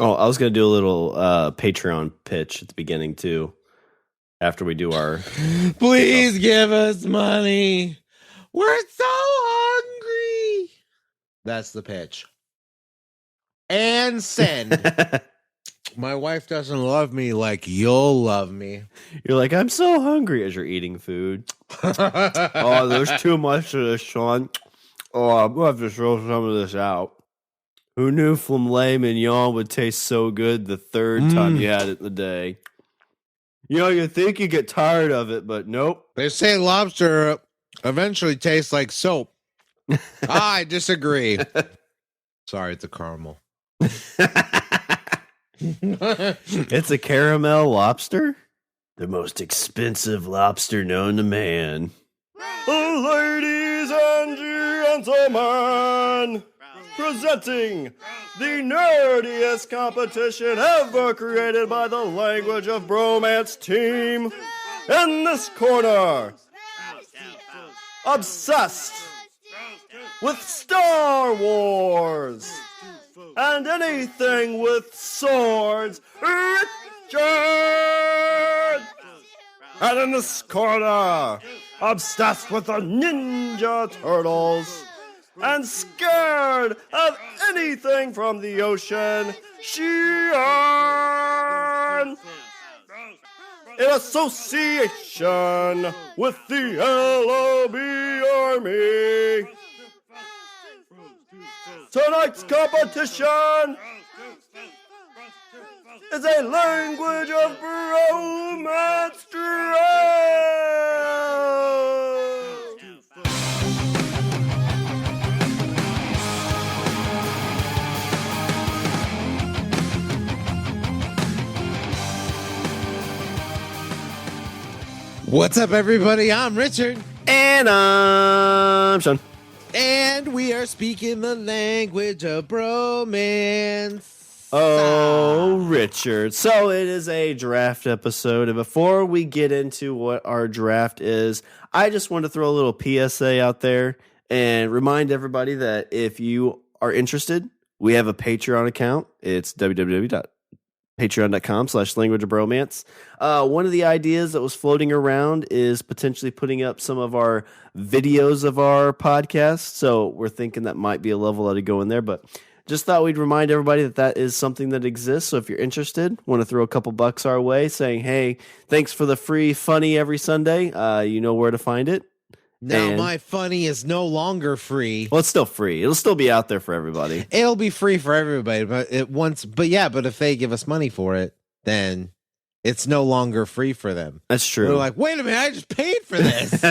Oh, I was going to do a little Patreon pitch at the beginning, too, after we do our... Please give us money. We're so hungry. That's the pitch. And send. My wife doesn't love me like you'll love me. You're like, I'm so hungry as you're eating food. Oh, there's too much of this, Shawn. Oh, I'm going to have to throw some of this out. Who knew filet mignon would taste so good the third time you had it in the day? You know, you think you get tired of it, but nope. They say lobster eventually tastes like soap. I disagree. Sorry, it's a caramel. It's a caramel lobster? The most expensive lobster known to man. Ladies and gentlemen, presenting the nerdiest competition ever created by the Language of Bromance team. In this corner, obsessed with Star Wars and anything with swords, Richard! And in this corner, obsessed with the Ninja Turtles and scared of anything from the ocean, Shawn! In association with the LOB Army. Tonight's competition is a Language of Bromance Draft. What's up, everybody? I'm Richard. And I'm Shawn. And we are speaking the language of bromance. Oh, Richard. So it is a draft episode. And before we get into what our draft is, I just want to throw a little PSA out there and remind everybody that if you are interested, we have a Patreon account. It's www.patreon.com/languageofbromance. One of the ideas that was floating around is potentially putting up some of our videos of our podcast. So we're thinking that might be a level that would go in there, but just thought we'd remind everybody that that is something that exists. So if you're interested, want to throw a couple bucks our way saying, hey, thanks for the free funny every Sunday. You know where to find it. Now, my funny is no longer free. Well, it's still free. It'll still be out there for everybody. It'll be free for everybody, but but if they give us money for it, then it's no longer free for them. That's true. We're like, wait a minute, I just paid for this.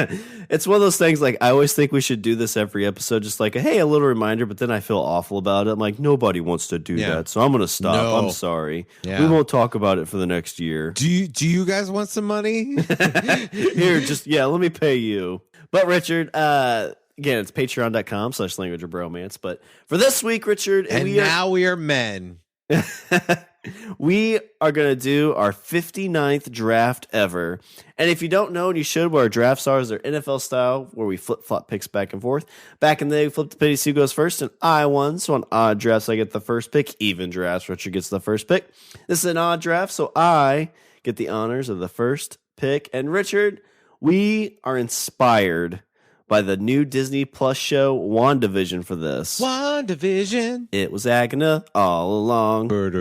It's one of those things, like, I always think we should do this every episode, just like, hey, a little reminder, but then I feel awful about it. I'm like, nobody wants to do that, so I'm going to stop. No. I'm sorry. Yeah. We won't talk about it for the next year. Do you guys want some money? Here, let me pay you. But Richard, again, it's patreon.com/languageofbromance. But for this week, Richard, we are men. We are going to do our 59th draft ever. And if you don't know, and you should, what our drafts are, is they're NFL style, where we flip-flop picks back and forth. Back in the day, we flipped the penny, see who goes first, and I won. So on odd drafts, I get the first pick. Even drafts, Richard gets the first pick. This is an odd draft, so I get the honors of the first pick. And Richard, we are inspired by the new Disney Plus show WandaVision for this. WandaVision. It was Agatha all along. Boom.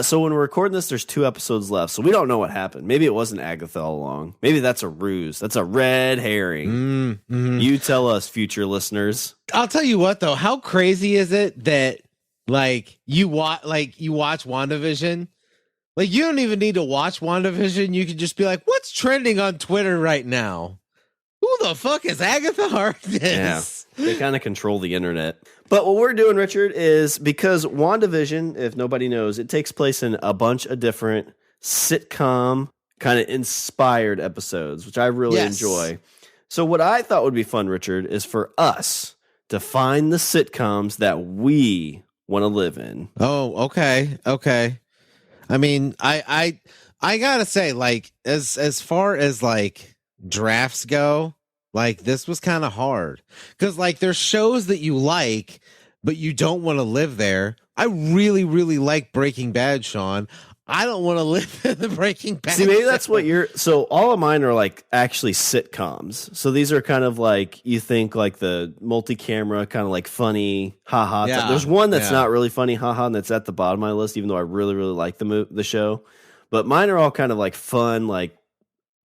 So when we're recording this, there's 2 episodes left, so we don't know what happened. Maybe it wasn't Agatha all along. Maybe that's a ruse. That's a red herring. Mm-hmm. You tell us, future listeners. I'll tell you what, though. How crazy is it that you watch WandaVision? Like, you don't even need to watch WandaVision. You can just be like, what's trending on Twitter right now? Who the fuck is Agatha Harkness? Yeah, they kind of control the internet. But what we're doing, Richard, is because WandaVision, if nobody knows, it takes place in a bunch of different sitcom kind of inspired episodes, which I really enjoy. So what I thought would be fun, Richard, is for us to find the sitcoms that we want to live in. Oh, okay. I mean, I gotta say, like, as far as like drafts go, like, this was kind of hard because, like, there's shows that you like, but you don't want to live there. I really, really like Breaking Bad, Shawn. I don't want to live in the Breaking Bad. See, maybe that's what you're. So all of mine are like actually sitcoms. So these are kind of like you think like the multi-camera kind of like funny, haha. Yeah, There's one that's yeah. not really funny, haha, and that's at the bottom of my list, even though I really, really like the show. But mine are all kind of like fun, like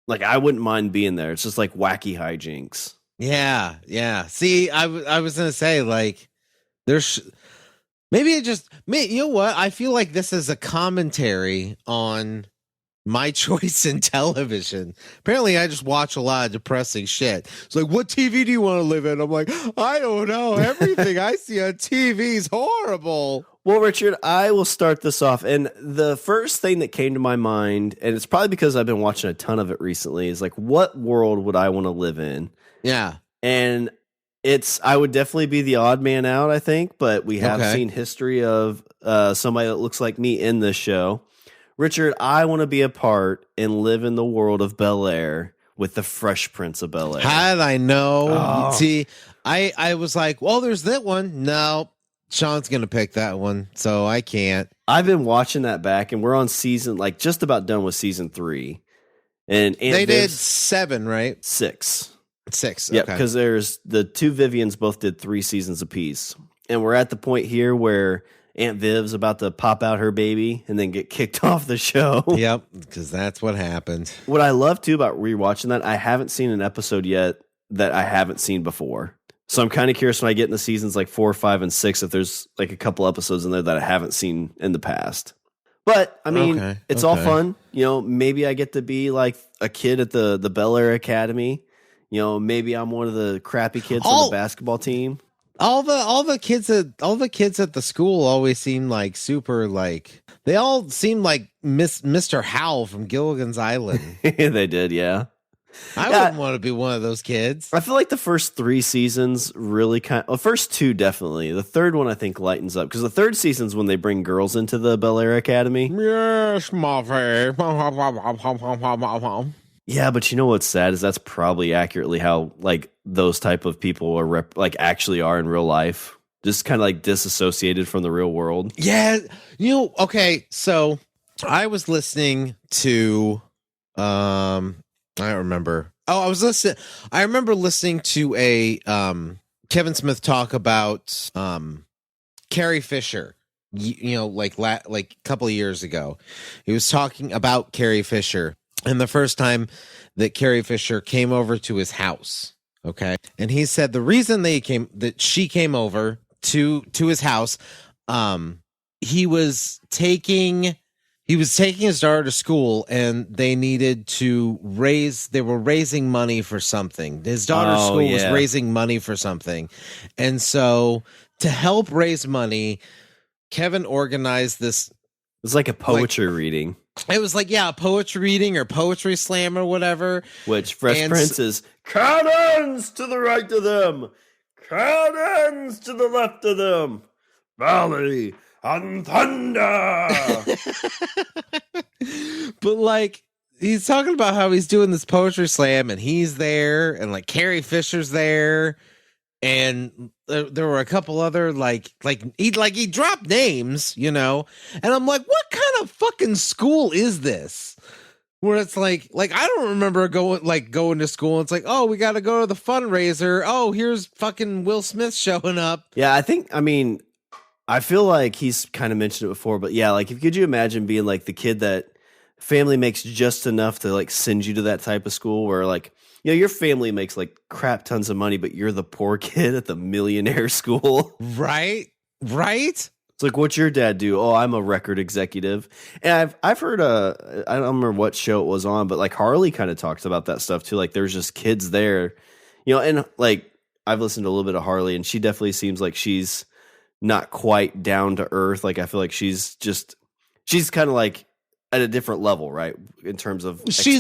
I wouldn't mind being there. It's just like wacky hijinks. Yeah, yeah. See, I was gonna say like there's. Maybe you know what? I feel like this is a commentary on my choice in television. Apparently, I just watch a lot of depressing shit. It's like, what TV do you want to live in? I'm like, I don't know. Everything I see on TV is horrible. Well, Richard, I will start this off. And the first thing that came to my mind, and it's probably because I've been watching a ton of it recently, is like, what world would I want to live in? Yeah. And I would definitely be the odd man out, I think, but we have seen history of somebody that looks like me in this show. Richard, I want to be a part and live in the world of Bel-Air with the Fresh Prince of Bel-Air. Had I know. Oh. See, I was like, well, there's that one. No, Shawn's going to pick that one, so I can't. I've been watching that back, and we're on just about done with season 3. And they did 7, right? 6. 6. Yeah, okay. because there's the 2 Vivians both did 3 seasons apiece. And we're at the point here where Aunt Viv's about to pop out her baby and then get kicked off the show. Yep, because that's what happened. What I love, too, about rewatching that, I haven't seen an episode yet that I haven't seen before. So I'm kind of curious when I get into seasons like 4, 5, and 6 if there's like a couple episodes in there that I haven't seen in the past. But, I mean, it's all fun. You know, maybe I get to be like a kid at the Bel-Air Academy. You know, maybe I'm one of the crappy kids on the basketball team. All the kids at the school always seem like super like they all seem like Mr. Howell from Gilligan's Island. They did, yeah. I wouldn't want to be one of those kids. I feel like the first 3 seasons really first 2 definitely. The third one I think lightens up because the third season's when they bring girls into the Bel-Air Academy. Yes, Muffy. Yeah, but you know what's sad is that's probably accurately how like those type of people are actually are in real life. Just kind of like disassociated from the real world. Yeah, you know. Okay, so I was listening to, I don't remember. Oh, I remember listening to a Kevin Smith talk about Carrie Fisher. You know, like a couple of years ago, he was talking about Carrie Fisher. And the first time that Carrie Fisher came over to his house, okay, and he said the reason she came over to his house, he was taking his daughter to school, and they were raising money for something. His daughter's school was raising money for something, and so to help raise money, Kevin organized this. It's like a poetry reading. It was like, a poetry reading or poetry slam or whatever. Which Fresh Prince is cannons to the right of them, cannons to the left of them, valley and thunder. But like, he's talking about how he's doing this poetry slam and he's there and like Carrie Fisher's there. And there were a couple other he dropped names, you know, and I'm like, what kind of fucking school is this? Where it's like I don't remember going to school. And it's like, oh, we got to go to the fundraiser. Oh, here's fucking Will Smith showing up. Yeah, I feel like he's kind of mentioned it before, but yeah, like could you imagine being like the kid that family makes just enough to like send you to that type of school where like, you know, your family makes like crap tons of money, but you're the poor kid at the millionaire school. Right. It's like, what's your dad do? Oh, I'm a record executive. And I've heard, I don't remember what show it was on, but like Harley kind of talks about that stuff too. Like there's just kids there, you know, and like I've listened to a little bit of Harley and she definitely seems like she's not quite down to earth. Like I feel like she's kind of like at a different level, right? In terms of she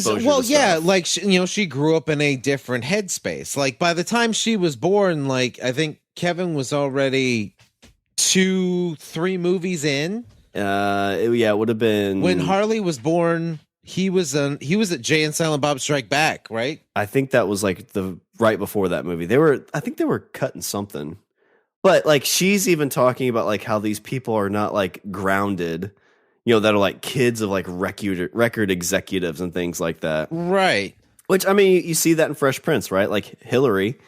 grew up in a different headspace. Like by the time she was born, like I think Kevin was already 2-3 movies in. It would have been when Harley was born. He was at Jay and Silent Bob Strike Back, right? I think that was like the right before that movie. I think they were cutting something. But like she's even talking about like how these people are not like grounded, that are like kids of like record executives and things like that. Right. Which, I mean, you see that in Fresh Prince, right? Like Hillary,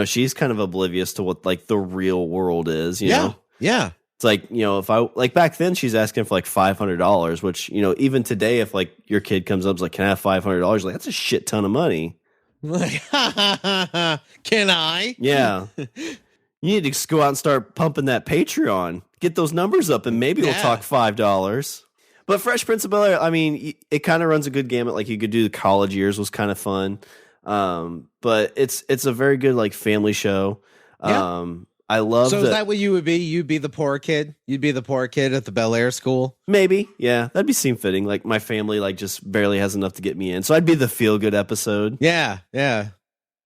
she's kind of oblivious to what like the real world is, know? Yeah. It's like, if I like back then she's asking for like $500, which, even today, if like your kid comes up and is like, can I have $500? Like, that's a shit ton of money. Like, can I? Yeah. You need to just go out and start pumping that Patreon. Get those numbers up, and maybe we'll talk $5. But Fresh Prince of Bel-Air, I mean, it kind of runs a good gamut. Like you could do the college years was kind of fun, but it's a very good like family show. Yeah. I love. So is that what you would be? You'd be the poor kid. You'd be the poor kid at the Bel-Air school. Maybe, yeah, that'd be seem fitting. Like my family, like just barely has enough to get me in, so I'd be the feel good episode. Yeah.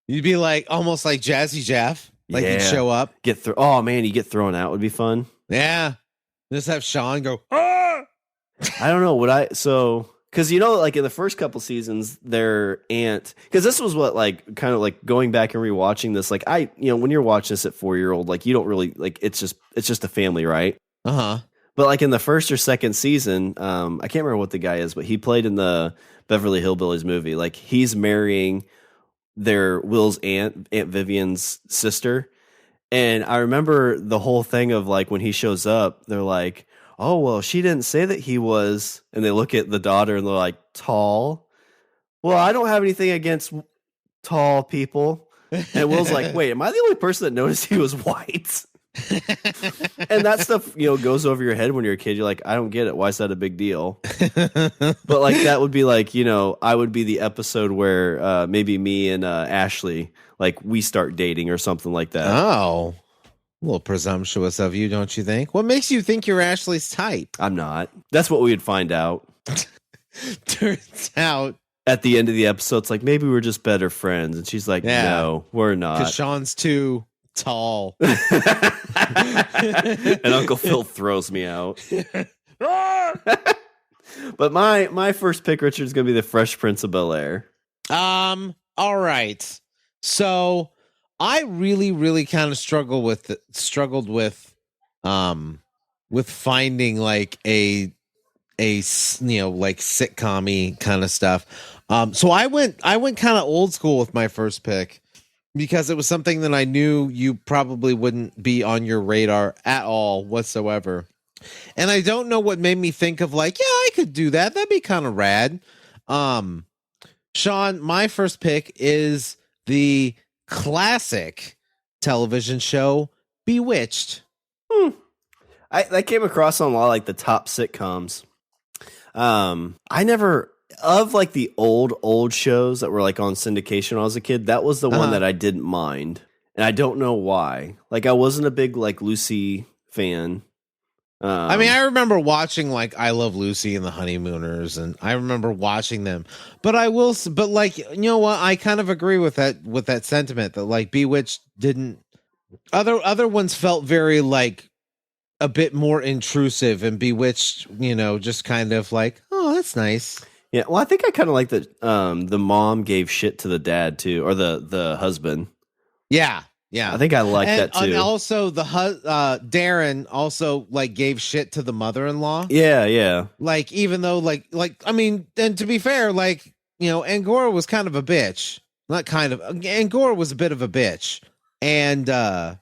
You'd be like almost like Jazzy Jeff. Like you'd show up, Oh man, you get thrown out would be fun. Yeah, just have Shawn go. I don't know because like in the first couple seasons, their aunt, because this was what like kind of like going back and rewatching this. Like when you're watching this at 4-year-old, like you don't really like it's just a family, right? Uh-huh. But like in the first or second season, I can't remember what the guy is, but he played in the Beverly Hillbillies movie. Like he's marrying Will's Aunt Vivian's sister. And I remember the whole thing of like when he shows up, they're like, oh, well, she didn't say that he was. And they look at the daughter and they're like, tall. Well, I don't have anything against tall people. And Will's like, wait, am I the only person that noticed he was white? And that stuff, goes over your head when you're a kid. You're like, I don't get it. Why is that a big deal? But like that would be like, I would be the episode where maybe me and Ashley, like we start dating or something like that. Oh, a little presumptuous of you, don't you think? What makes you think you're Ashley's type? I'm not. That's what we would find out. Turns out. At the end of the episode, it's like, maybe we're just better friends. And she's like, no, we're not. Because Shawn's too tall. And Uncle Phil throws me out. But my first pick, Richard, is going to be the Fresh Prince of Bel-Air. All right. So I really, really kind of struggled with finding like a like sitcom-y kind of stuff. So I went kind of old school with my first pick because it was something that I knew you probably wouldn't be on your radar at all whatsoever. And I don't know what made me think of like, yeah, I could do that. That'd be kind of rad. Shawn, my first pick is the classic television show Bewitched. I came across on a lot of, like the top sitcoms. I never of like the old shows that were like on syndication when I was a kid. That was the one that I didn't mind, and I don't know why. Like I wasn't a big like Lucy fan. I mean, I remember watching like I Love Lucy and the Honeymooners, and I remember watching them. But like, you know what? I kind of agree with that sentiment that like Bewitched didn't. Other ones felt very like a bit more intrusive, and Bewitched, just kind of like, oh, that's nice. Yeah, well, I think I kind of like that. The mom gave shit to the dad too, or the husband. Yeah. I think I like that too. And also the Darren also like gave shit to the mother-in-law. Yeah. Like even though like I mean, and to be fair, like Angora was kind of a bitch. Not kind of. Angora was a bit of a bitch, and but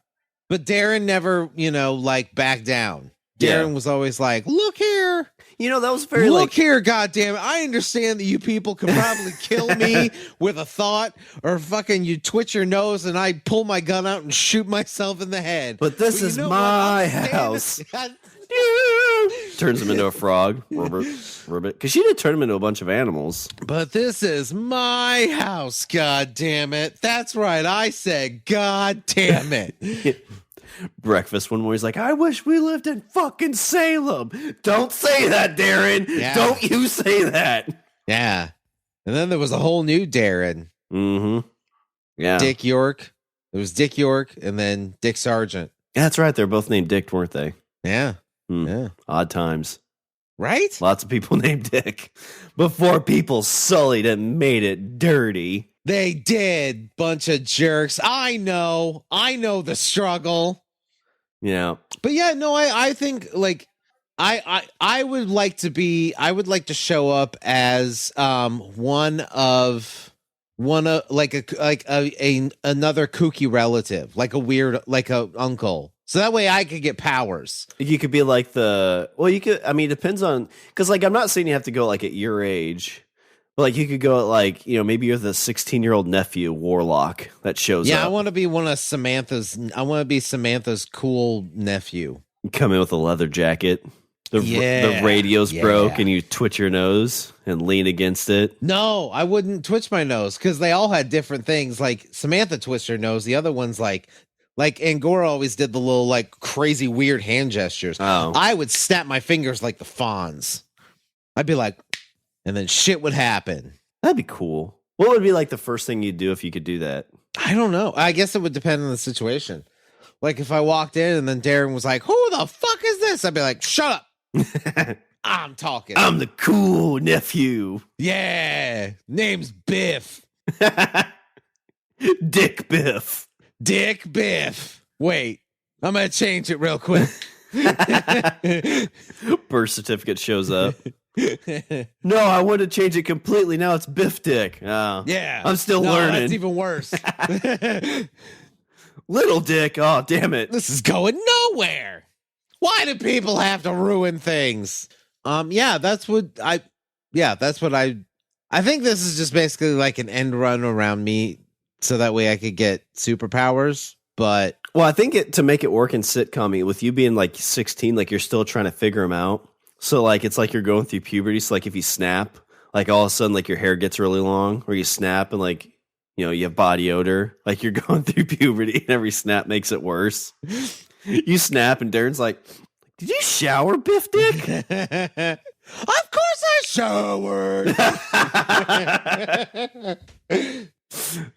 Darren never like backed down. Darren was always like, "Look here." That was very Look here, goddamn it. I understand that you people could probably kill me with a thought, or fucking you twitch your nose and I pull my gun out and shoot myself in the head. But this is my house. Turns him into a frog. Ribbit. Because she did turn him into a bunch of animals. But this is my house, god damn it. That's right. I said, god damn it. Breakfast one morning, he's like, I wish we lived in fucking Salem. Don't say that, Darren. Yeah. Don't you say that. Yeah. And then there was a whole new Darren. Mm-hmm. Yeah. Dick York. It was Dick York and then Dick Sargent. Yeah, that's right. They're both named Dick, weren't they? Yeah. Yeah. Odd times. Right? Lots of people named Dick. Before people sullied and made it dirty. They did. Bunch of jerks. I know the struggle. But yeah, no, I think like I would like to show up as one of like another kooky relative, like a weird, like a uncle. So that way I could get powers. You could be like it depends on, because like I'm not saying you have to go like at your age, but like you could go at like, maybe you're the 16-year-old nephew warlock that shows up. Yeah, I want to be Samantha's cool nephew. You come in with a leather jacket. The radio's broke and you twitch your nose and lean against it. No, I wouldn't twitch my nose because they all had different things. Like Samantha twitched her nose. The other one's like Angora always did the little like crazy weird hand gestures. Oh. I would snap my fingers like the Fonz. I'd be like, and then shit would happen. That'd be cool. What would be like the first thing you'd do if you could do that? I don't know. I guess it would depend on the situation. Like if I walked in and then Darren was like, "Who the fuck is this?" I'd be like, "Shut up. I'm talking. I'm the cool nephew." Yeah. Name's Biff. Dick Biff. Dick Biff. Wait, I'm going to change it real quick. Birth certificate shows up. No, I want to change it completely. Now it's Biff Dick. Oh, yeah. I'm still learning. That's even worse. Little Dick. Oh, damn it. This is going nowhere. Why do people have to ruin things? That's what I think this is just basically like an end run around me so that way I could get superpowers. But I think to make it work in sitcom, with you being like 16, like you're still trying to figure them out. So like it's like you're going through puberty. So like if you snap, like all of a sudden like your hair gets really long, or you snap and like you have body odor. Like you're going through puberty, and every snap makes it worse. You snap, and Darren's like, "Did you shower, Biff Dick?" Of course I showered.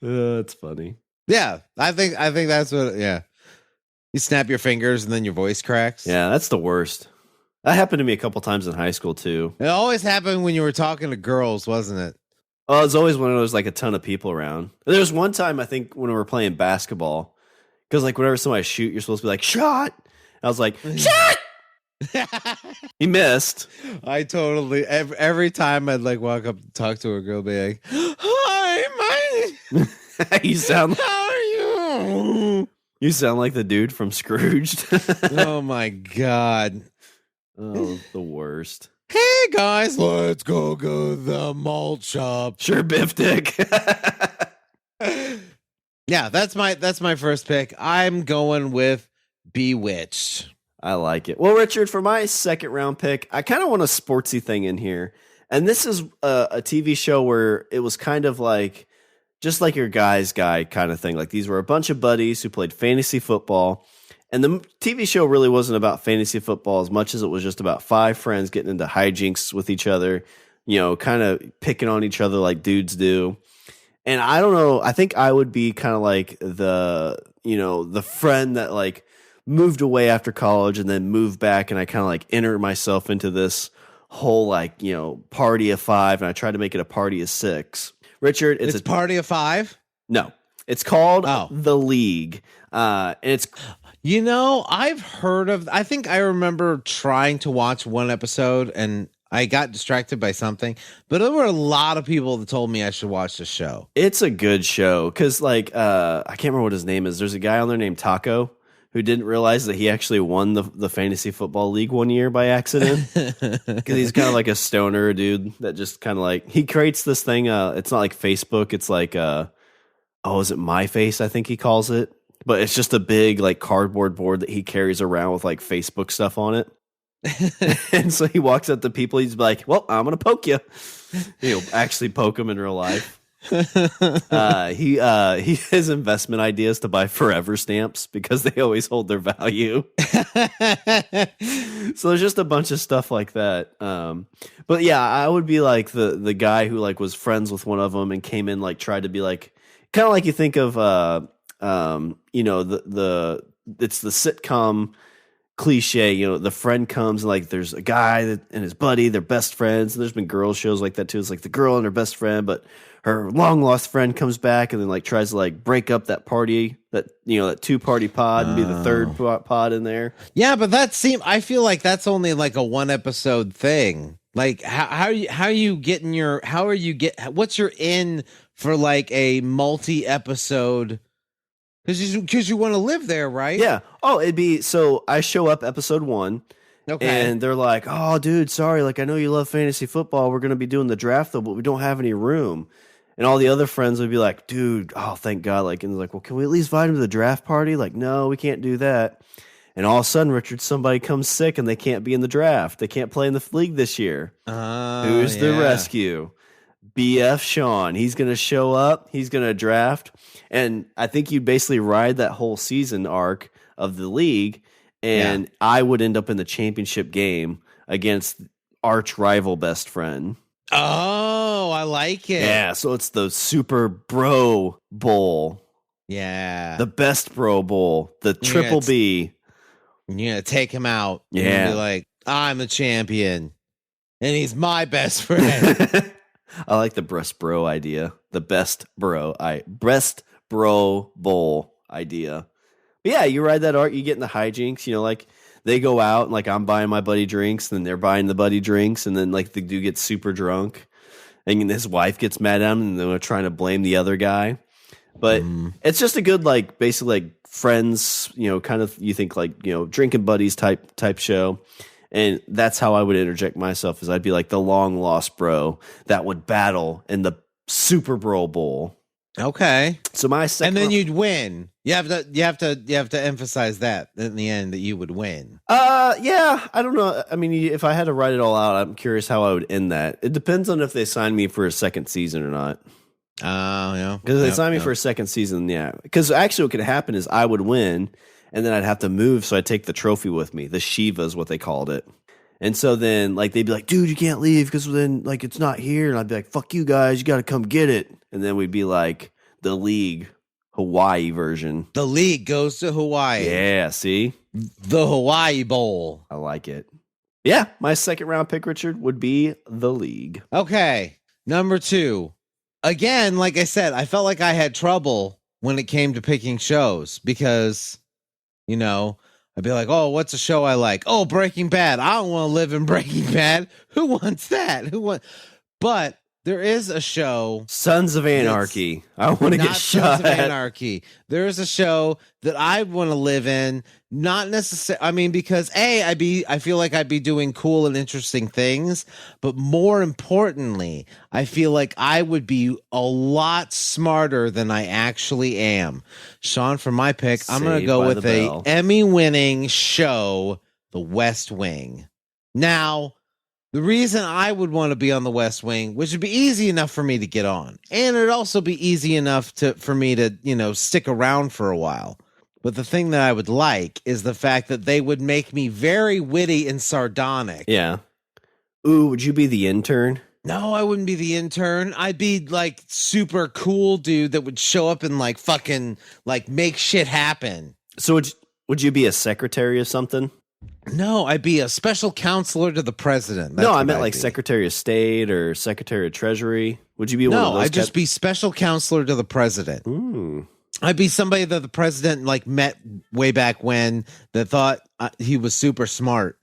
That's funny. Yeah, I think that's what. Yeah, you snap your fingers and then your voice cracks. Yeah, that's the worst. That happened to me a couple times in high school too. It always happened when you were talking to girls, wasn't it? Oh, it's always when there was like a ton of people around. There was one time I think when we were playing basketball, because like whenever somebody shoot, you're supposed to be like shot. I was like shot. He missed. I totally every time I'd like walk up and talk to a girl, be like, "Hi, my." You sound. How are you? You sound like the dude from Scrooged. Oh my god. Oh, the worst. Hey guys, let's go the malt shop. Sure, Biff Dick. Yeah, that's my first pick. I'm going with Bewitched. I like it. Well, Richard, for my second round pick, I kind of want a sportsy thing in here. And this is a TV show where it was kind of like, just like your guy's guy kind of thing. Like these were a bunch of buddies who played fantasy football. And the TV show really wasn't about fantasy football as much as it was just about 5 friends getting into hijinks with each other, kind of picking on each other like dudes do. And I don't know, I think I would be kind of like the friend that like moved away after college and then moved back, and I kind of like enter myself into this whole like, party of 5, and I tried to make it a party of 6. Richard, it's a party of 5? No. It's called The League. And it's I've heard of, I think I remember trying to watch one episode and I got distracted by something, but there were a lot of people that told me I should watch the show. It's a good show because like, I can't remember what his name is. There's a guy on there named Taco who didn't realize that he actually won the fantasy football league one year by accident. Because he's kind of like a stoner dude that just kind of like, he creates this thing. It's not like Facebook. It's like, is it My Face? I think he calls it. But it's just a big like cardboard board that he carries around with like Facebook stuff on it. And so he walks up to people. He's like, "Well, I'm gonna poke you." He'll actually poke them in real life. He has investment ideas to buy forever stamps because they always hold their value. So there's just a bunch of stuff like that. But yeah, I would be like the guy who like was friends with one of them and came in like tried to be like kind of like you think of it's the sitcom cliche, the friend comes and like there's a guy and his buddy, they're best friends. And there's been girl shows like that too. It's like the girl and her best friend, but her long lost friend comes back and then like tries to like break up that party, that that 2-party pod and be the third pod in there. Yeah, but I feel like that's only like a 1 episode thing. Like how are you what's your in for like a multi-episode? Because you want to live there, right? Yeah. Oh, it'd be so I show up episode 1. Okay. And they're like, "Oh, dude, sorry. Like, I know you love fantasy football. We're going to be doing the draft though, but we don't have any room." And all the other friends would be like, "Dude, oh, thank God!" Like, and they're like, "Well, can we at least invite him to the draft party?" Like, "No, we can't do that." And all of a sudden, Richard, somebody comes sick and they can't be in the draft. They can't play in the league this year. Who's the rescue? BF Shawn. He's going to show up. He's going to draft. And I think you basically ride that whole season arc of the league, and I would end up in the championship game against arch rival best friend. Oh, I like it. Yeah, so it's the Super Bro Bowl. Yeah. The best Bro Bowl. The Triple B. You're going to take him out. Yeah. And be like, I'm the champion, and he's my best friend. I like the breast bro idea. The breast bro bowl idea. But yeah, you ride that arc, you get in the hijinks, like they go out and like I'm buying my buddy drinks, and then they're buying the buddy drinks, and then like the dude gets super drunk and his wife gets mad at him and they're trying to blame the other guy. But it's just a good like basically like friends, kind of you think like, drinking buddies type show. And that's how I would interject myself, is I'd be like the long lost bro that would battle in the Super Bro Bowl. Okay. So my second, and then you'd win. You have to emphasize that in the end that you would win. Yeah, I don't know. I mean, if I had to write it all out, I'm curious how I would end that. It depends on if they sign me for a second season or not. Oh, yeah. Because if they sign me for a second season, yeah. Because actually what could happen is I would win, and then I'd have to move, so I'd take the trophy with me. The Shiva is what they called it. And so then, like, they'd be like, "Dude, you can't leave because then, like, it's not here." And I'd be like, "Fuck you guys, you got to come get it." And then we'd be like the league Hawaii version. The league goes to Hawaii. Yeah, see? The Hawaii Bowl. I like it. Yeah, my second round pick, Richard, would be the league. Okay, number 2. Again, like I said, I felt like I had trouble when it came to picking shows because, I'd be like, "Oh, what's a show I like? Oh, Breaking Bad. I don't want to live in Breaking Bad. Who wants that? But there is a show, Sons of Anarchy. I want to get shot Sons of Anarchy. There is a show that I want to live in. Not necessarily. I mean, because I feel like I'd be doing cool and interesting things, but more importantly, I feel like I would be a lot smarter than I actually am. Shawn, for my pick, I'm going to go with a Emmy-winning show, The West Wing. Now, the reason I would want to be on The West Wing, which would be easy enough for me to get on, and it'd also be easy enough for me to, stick around for a while. But the thing that I would like is the fact that they would make me very witty and sardonic. Yeah. Ooh, would you be the intern? No, I wouldn't be the intern. I'd be like super cool dude that would show up and like fucking like make shit happen. So would you be a secretary of something? No, I'd be a special counselor to the president. No, I meant like Secretary of State or Secretary of Treasury. Would you be one of those? No, I'd just be special counselor to the president. Ooh. I'd be somebody that the president like met way back when that thought he was super smart.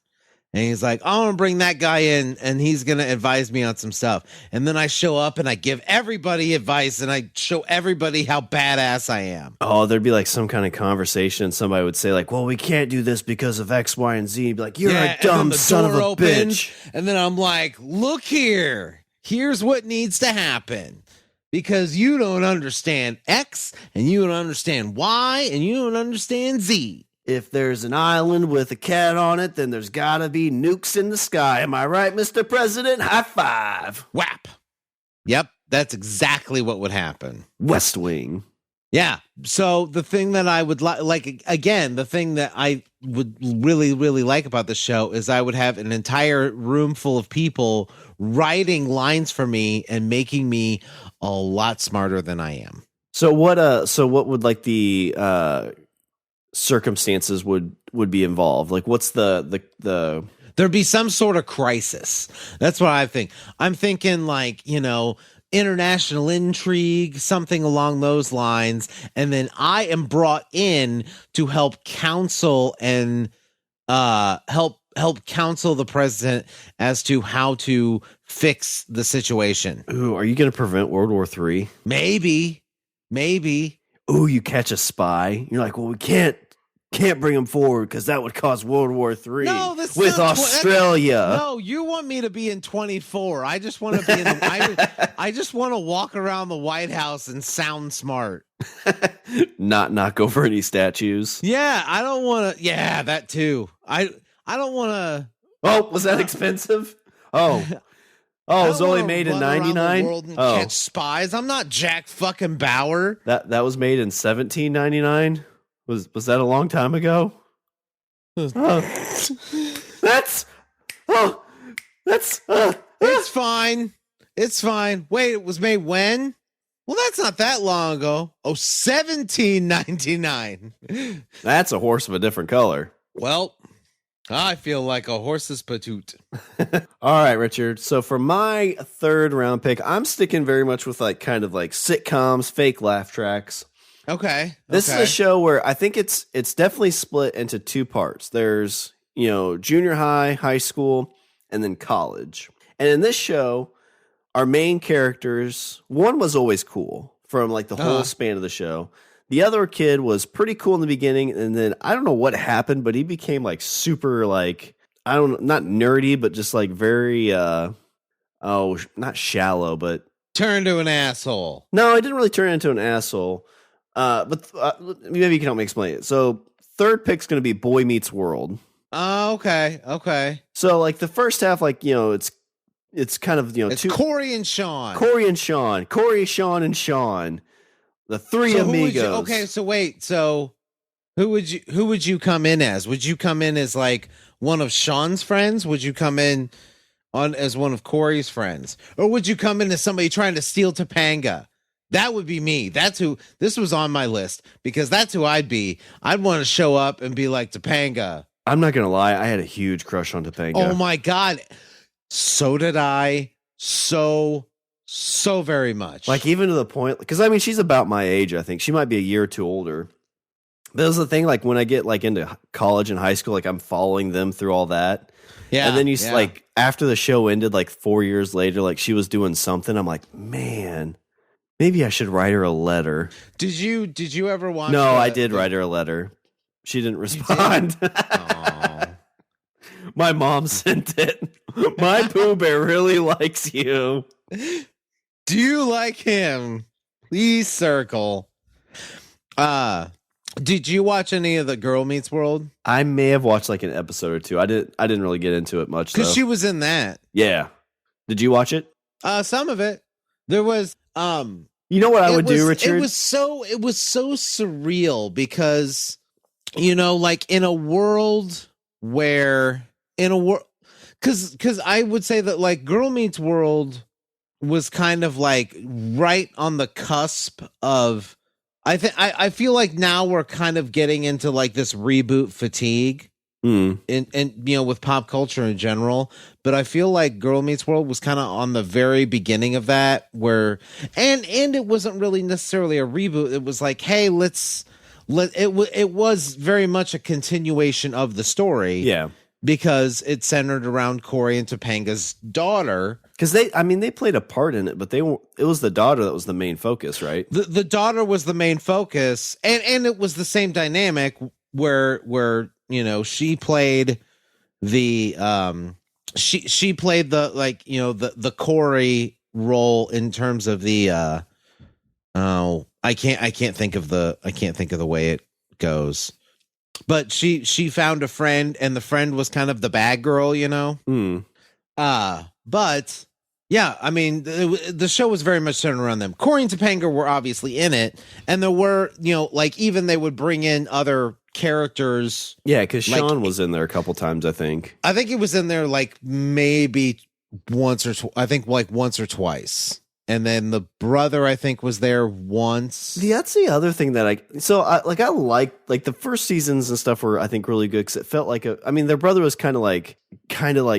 And he's like, "I want to bring that guy in and he's going to advise me on some stuff." And then I show up and I give everybody advice and I show everybody how badass I am. Oh, there'd be like some kind of conversation. Somebody would say like, "Well, we can't do this because of X, Y, and Z." You'd be like, "You're a dumb son of a bitch." And then I'm like, "Look here. Here's what needs to happen. Because you don't understand X and you don't understand Y and you don't understand Z. If there's an island with a cat on it, then there's gotta be nukes in the sky. Am I right, Mr. President? High five." Whap. Yep, that's exactly what would happen. West Wing. Yeah. So the thing that I would like, again, the thing that I would really, really like about the show is I would have an entire room full of people writing lines for me and making me a lot smarter than I am. So what would like the circumstances would be involved? Like, what's the There'd be some sort of crisis. That's what I think. I'm thinking like, international intrigue, something along those lines. And then I am brought in to help counsel and help counsel the president as to how to fix the situation. Ooh, are you going to prevent World War III? Maybe. Ooh, you catch a spy. You're like, well, we can't bring him forward because that would cause World War III with Australia. No, you want me to be in 24. I just want to be in I just want to walk around the White House and sound smart. Not knock over any statues. Yeah, I don't want to. Yeah, that too. I don't want to. Oh, was that expensive? Oh, it was only made in 99. Catch spies. I'm not Jack fucking Bauer. That was made in 1799. Was that a long time ago? It's fine. It's fine. Wait, it was made when? Well, that's not that long ago. 1799. That's a horse of a different color. Well, I feel like a horse's patoot. All right, Richard. So for my third round pick, I'm sticking very much with like kind of like sitcoms, fake laugh tracks. Okay. This is a show where I think it's definitely split into two parts. There's, junior high, high school, and then college. And in this show, our main characters, one was always cool from like the whole span of the show. The other kid was pretty cool in the beginning, and then I don't know what happened, but he became like super like, I don't know, not nerdy, but just like very not shallow, but turned to an asshole. No, I didn't really turn into an asshole. But maybe you can help me explain it. So third pick's going to be Boy Meets World. Oh, okay. So like the first half, like, it's kind of, it's Corey and Shawn. Corey, Shawn, and Shawn. The three amigos. Okay, so wait. So who would you come in as? Would you come in as like one of Shawn's friends? Would you come in as one of Corey's friends? Or would you come in as somebody trying to steal Topanga? That would be me. That's who. This was on my list because that's who I'd be. I'd want to show up and be like Topanga. I'm not gonna lie. I had a huge crush on Topanga. Oh my god, so did I. So very much. Like even to the point, because I mean, she's about my age. I think she might be a year or two older. But it was the thing. Like when I get like into college and high school, like I'm following them through all that. Yeah. And then like after the show ended, like 4 years later, like she was doing something. I'm like, man. Maybe I should write her a letter. Did you ever watch? No, I did write her a letter. She didn't respond. My mom sent it. My Pooh Bear really likes you. Do you like him? Please circle. Did you watch any of the Girl Meets World? I may have watched like an episode or two. I didn't really get into it much because she was in that. Yeah. Did you watch it? Some of it. There was you know what I would do, Richard? It was so surreal because like in a world where because I would say that like Girl Meets World was kind of like right on the cusp of I feel like now we're kind of getting into like this reboot fatigue. And with pop culture in general, but I feel like Girl Meets World was kind of on the very beginning of that, where and it wasn't really necessarily a reboot. It was like, hey, it was very much a continuation of the story, yeah, because it centered around Corey and Topanga's daughter. Because they played a part in it, but it was the daughter that was the main focus, right? The daughter was the main focus, and it was the same dynamic where she played the she played the like the Corey role in terms of the I can't think of the way it goes, but she found a friend and the friend was kind of the bad girl, but yeah, I mean the show was very much centered around them. Corey and Topanga were obviously in it, and there were like even they would bring in other characters. Yeah, because Shawn was in there a couple times. I think he was in there like maybe once or twice. And then the brother, I think, was there once. That's the other thing that I like the first seasons and stuff were, I think, really good because it felt like their brother was kind of like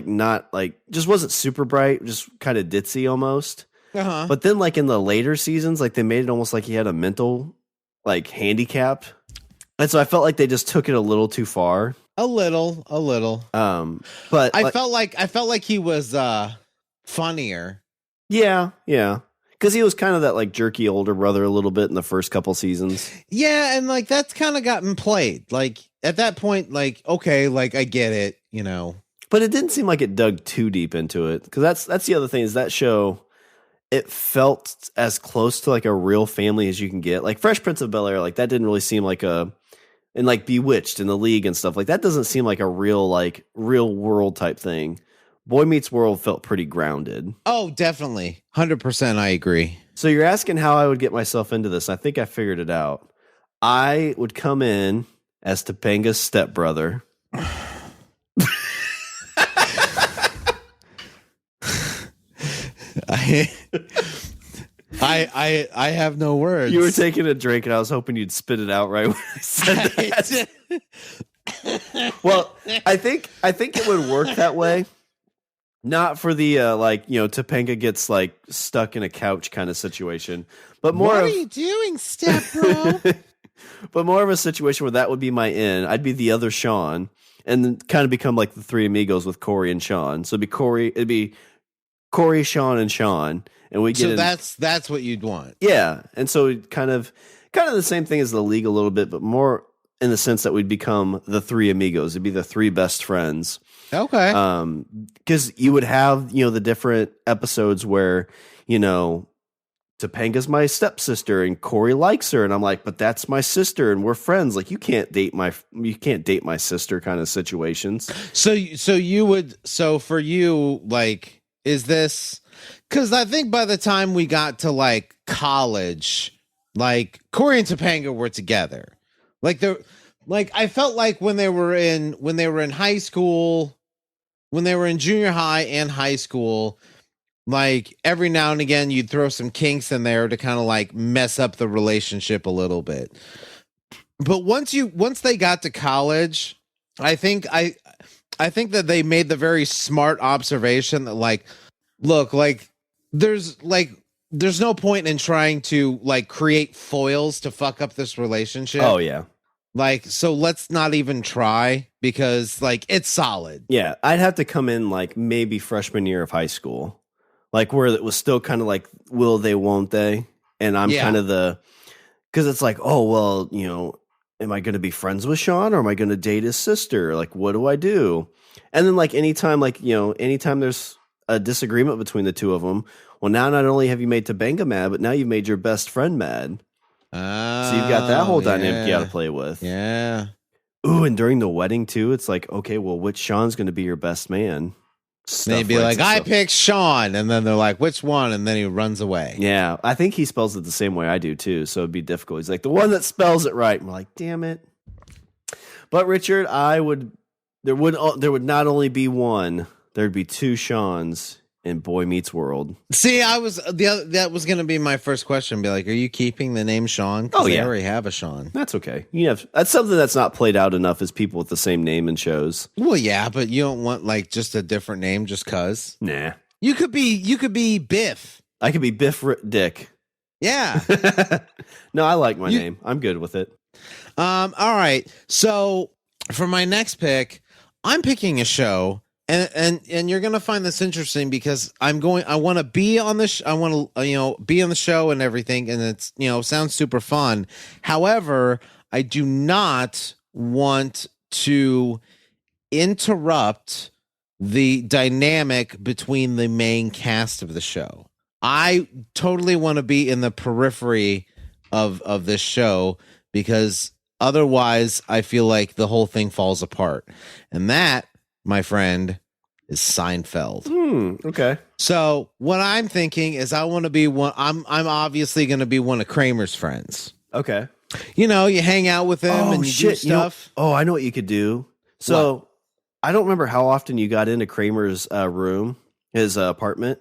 not like, just wasn't super bright, just kind of ditzy almost. Uh-huh. But then like in the later seasons, like they made it almost like he had a mental like handicap. And so I felt like they just took it a little too far. A little. But I felt like he was funnier. Yeah. Because he was kind of that like jerky older brother a little bit in the first couple seasons. Yeah, and like that's kind of gotten played. Like at that point, like, okay, like I get it, you know. But it didn't seem like it dug too deep into it. Because that's the other thing is that show, it felt as close to like a real family as you can get. Like Fresh Prince of Bel-Air, like that didn't really seem like and like Bewitched in The League and stuff, like that doesn't seem like a real world type thing. Boy Meets World felt pretty grounded. Oh, definitely. 100% I agree. So you're asking how I would get myself into this. I think I figured it out. I would come in as Topanga's stepbrother. I have no words. You were taking a drink and I was hoping you'd spit it out right when I said that. Well, I think it would work that way. Not for the Topanga gets like stuck in a couch kind of situation, but more. What are you doing, step bro? But more of a situation where that would be my in. I'd be the other Shawn, and then kind of become like the three amigos with Corey and Shawn. So it'd be Corey, Shawn, and Shawn, and we get. So that's what you'd want. Yeah, and so kind of the same thing as The League a little bit, but more in the sense that we'd become the three amigos. It'd be the three best friends. Okay. Because you would have, the different episodes where, Topanga's my stepsister and Corey likes her, and I'm like, but that's my sister and we're friends. Like you can't date my sister kind of situations. So for you, like, is this, because I think by the time we got to like college, like Corey and Topanga were together. Like I felt like when they were in high school, when they were in junior high and high school, like every now and again you'd throw some kinks in there to kind of like mess up the relationship a little bit. But once they got to college, I think that they made the very smart observation that like, look, like there's no point in trying to like create foils to fuck up this relationship. Oh yeah. Like, so let's not even try because like it's solid. Yeah, I'd have to come in like maybe freshman year of high school, like where it was still kind of like will they, won't they? And I'm kind of because it's like, oh well, am I going to be friends with Shawn or am I going to date his sister? Like, what do I do? And then like anytime there's a disagreement between the two of them, well, now not only have you made Topanga mad, but now you've made your best friend mad. So you've got that whole dynamic you got to play with. Yeah. Ooh, and during the wedding too, it's like, okay, well, which Shawn's going to be your best man? They'd be like, I picked Shawn, and then they're like, which one? And then he runs away. Yeah, I think he spells it the same way I do too, so it'd be difficult. He's like, the one that spells it right. And we're like, damn it. But Richard, there would not only be one, there'd be two Shawns in Boy Meets World. See, that was going to be my first question. Be like, are you keeping the name Shawn? Oh yeah, they already have a Shawn. That's okay. That's something that's not played out enough is people with the same name in shows. Well, yeah, but you don't want like just a different name just cause. Nah, you could be Biff. I could be Biff Dick. Yeah. No, I like my name. I'm good with it. All right. So for my next pick, I'm picking a show. And you're gonna find this interesting because I want to be on this. I want to be on the show and everything, and it's sounds super fun. However, I do not want to interrupt the dynamic between the main cast of the show. I totally want to be in the periphery of this show because otherwise, I feel like the whole thing falls apart, and that, my friend, is Seinfeld. Okay. So what I'm thinking is I want to be one. I'm obviously going to be one of Kramer's friends. Okay. You hang out with him and you do stuff. I know what you could do. So what? I don't remember how often you got into Kramer's room, his apartment.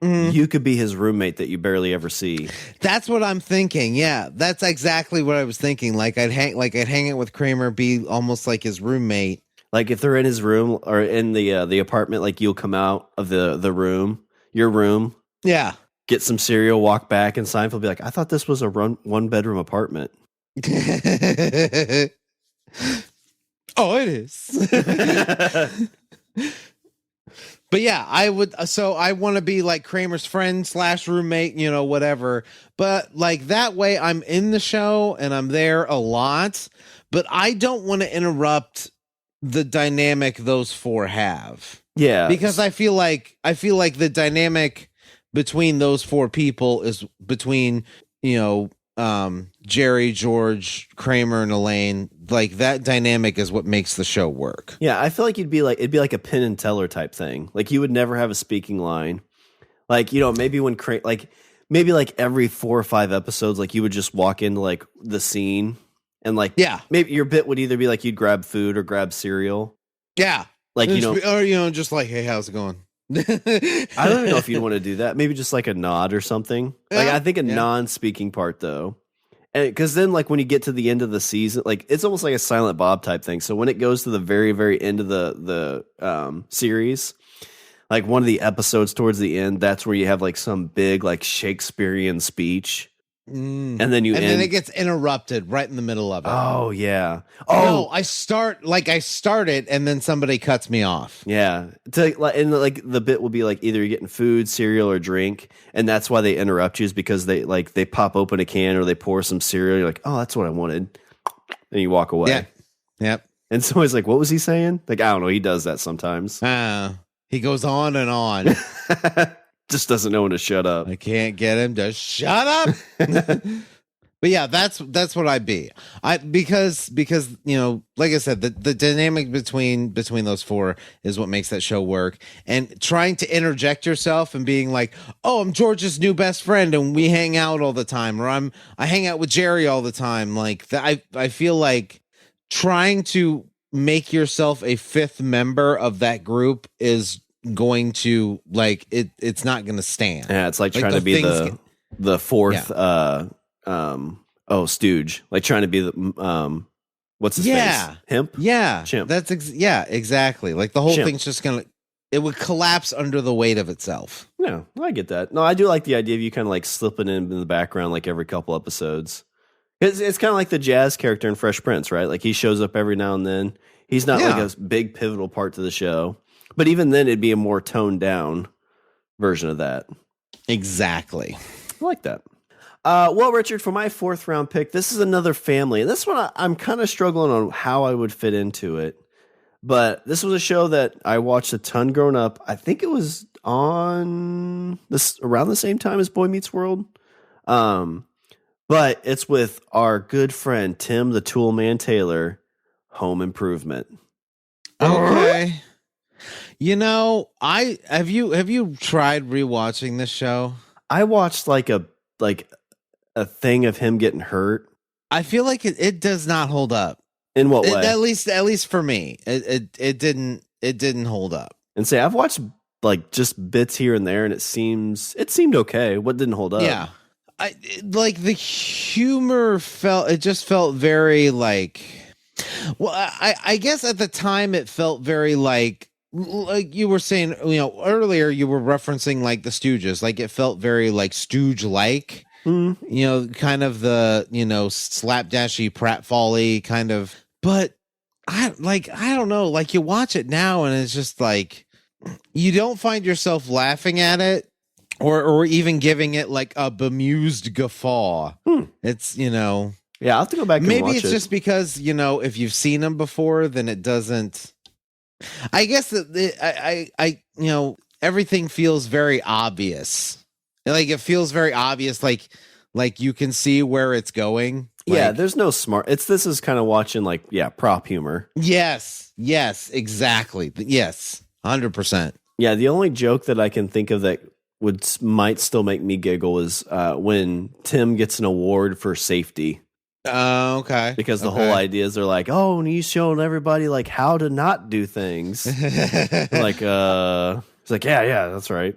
you could be his roommate that you barely ever see. That's what I'm thinking. Yeah, that's exactly what I was thinking. Like I'd hang out with Kramer, be almost like his roommate. Like if they're in his room or in the apartment, like you'll come out of the room, your room. Yeah. Get some cereal, walk back, and Seinfeld will be like, I thought this was a 1-bedroom apartment. Oh, it is. But yeah, I would. So I want to be like Kramer's friend / roommate, whatever. But like that way, I'm in the show and I'm there a lot. But I don't want to interrupt the dynamic those four have. Yeah, because I feel like the dynamic between those four people is between Jerry, George, Kramer, and Elaine. Like that dynamic is what makes the show work. Yeah, I feel like it'd be like a Penn and Teller type thing. Like you would never have a speaking line. Like maybe when maybe like every 4 or 5 episodes, like you would just walk into like the scene and like maybe your bit would either be like you'd grab food or grab cereal. Yeah, like or just like, hey, how's it going? I don't even know if you'd want to do that. Maybe just like a nod or something. Like I think a non-speaking part though. And because then like when you get to the end of the season, like it's almost like a Silent Bob type thing. So when it goes to the very, very end of the series, like one of the episodes towards the end, that's where you have like some big like Shakespearean speech. And then then it gets interrupted right in the middle of it. Oh yeah. No, I start it and then somebody cuts me off. Yeah. And like the bit will be like either you're getting food, cereal, or drink, and that's why they interrupt you is because they pop open a can or they pour some cereal. You're like, oh, that's what I wanted, and you walk away. Yeah. Yep. And somebody's like, what was he saying? Like I don't know. He does that sometimes. He goes on and on. Just doesn't know when to shut up. I can't get him to shut up. But yeah, that's what I'd be. Because like I said, the dynamic between those four is what makes that show work. And trying to interject yourself and being like, oh, I'm George's new best friend and we hang out all the time, or I hang out with Jerry all the time. Like I feel like trying to make yourself a fifth member of that group is going to it's not going to stand. Yeah, it's like trying to be the fourth stooge, like trying to be the what's his face? Hemp? Yeah. Chimp. That's exactly. Like the whole thing's just it would collapse under the weight of itself. Yeah, I get that. No, I do like the idea of you kind of like slipping in the background like every couple episodes. It's kind of like the jazz character in Fresh Prince, right? Like he shows up every now and then. He's not like a big pivotal part to the show. But even then, it'd be a more toned down version of that. Exactly. I like that. Well, Richard, for my 4th round pick, this is another family. And this one, I'm kind of struggling on how I would fit into it. But this was a show that I watched a ton growing up. I think it was on around the same time as Boy Meets World. But it's with our good friend, Tim the Tool Man Taylor, Home Improvement. Okay. Have you tried rewatching this show? I watched like a thing of him getting hurt. I feel like it does not hold up. In what way? At least for me, it didn't hold up. And say I've watched like just bits here and there, and it seemed okay. What didn't hold up? Yeah, the humor felt very like. Well, I guess at the time it felt very like you were saying, earlier you were referencing like the Stooges, like it felt very like Stooge-like, kind of the, slapdashy pratfally kind of, but I don't know, like you watch it now and it's just like, you don't find yourself laughing at it or even giving it like a bemused guffaw. It's, Yeah, I'll have to go back and maybe watch it's it. just because, if you've seen them before, then it doesn't. I guess that everything feels very obvious. Like it feels very obvious. Like you can see where it's going. Yeah, there's no smart. This is kind of watching prop humor. Yes, exactly. Yes, 100%. Yeah, the only joke that I can think of that might still make me giggle is when Tim gets an award for safety. Okay. Because the whole idea is they're like, oh, and he's showing everybody like how to not do things. Like, it's like, yeah, that's right.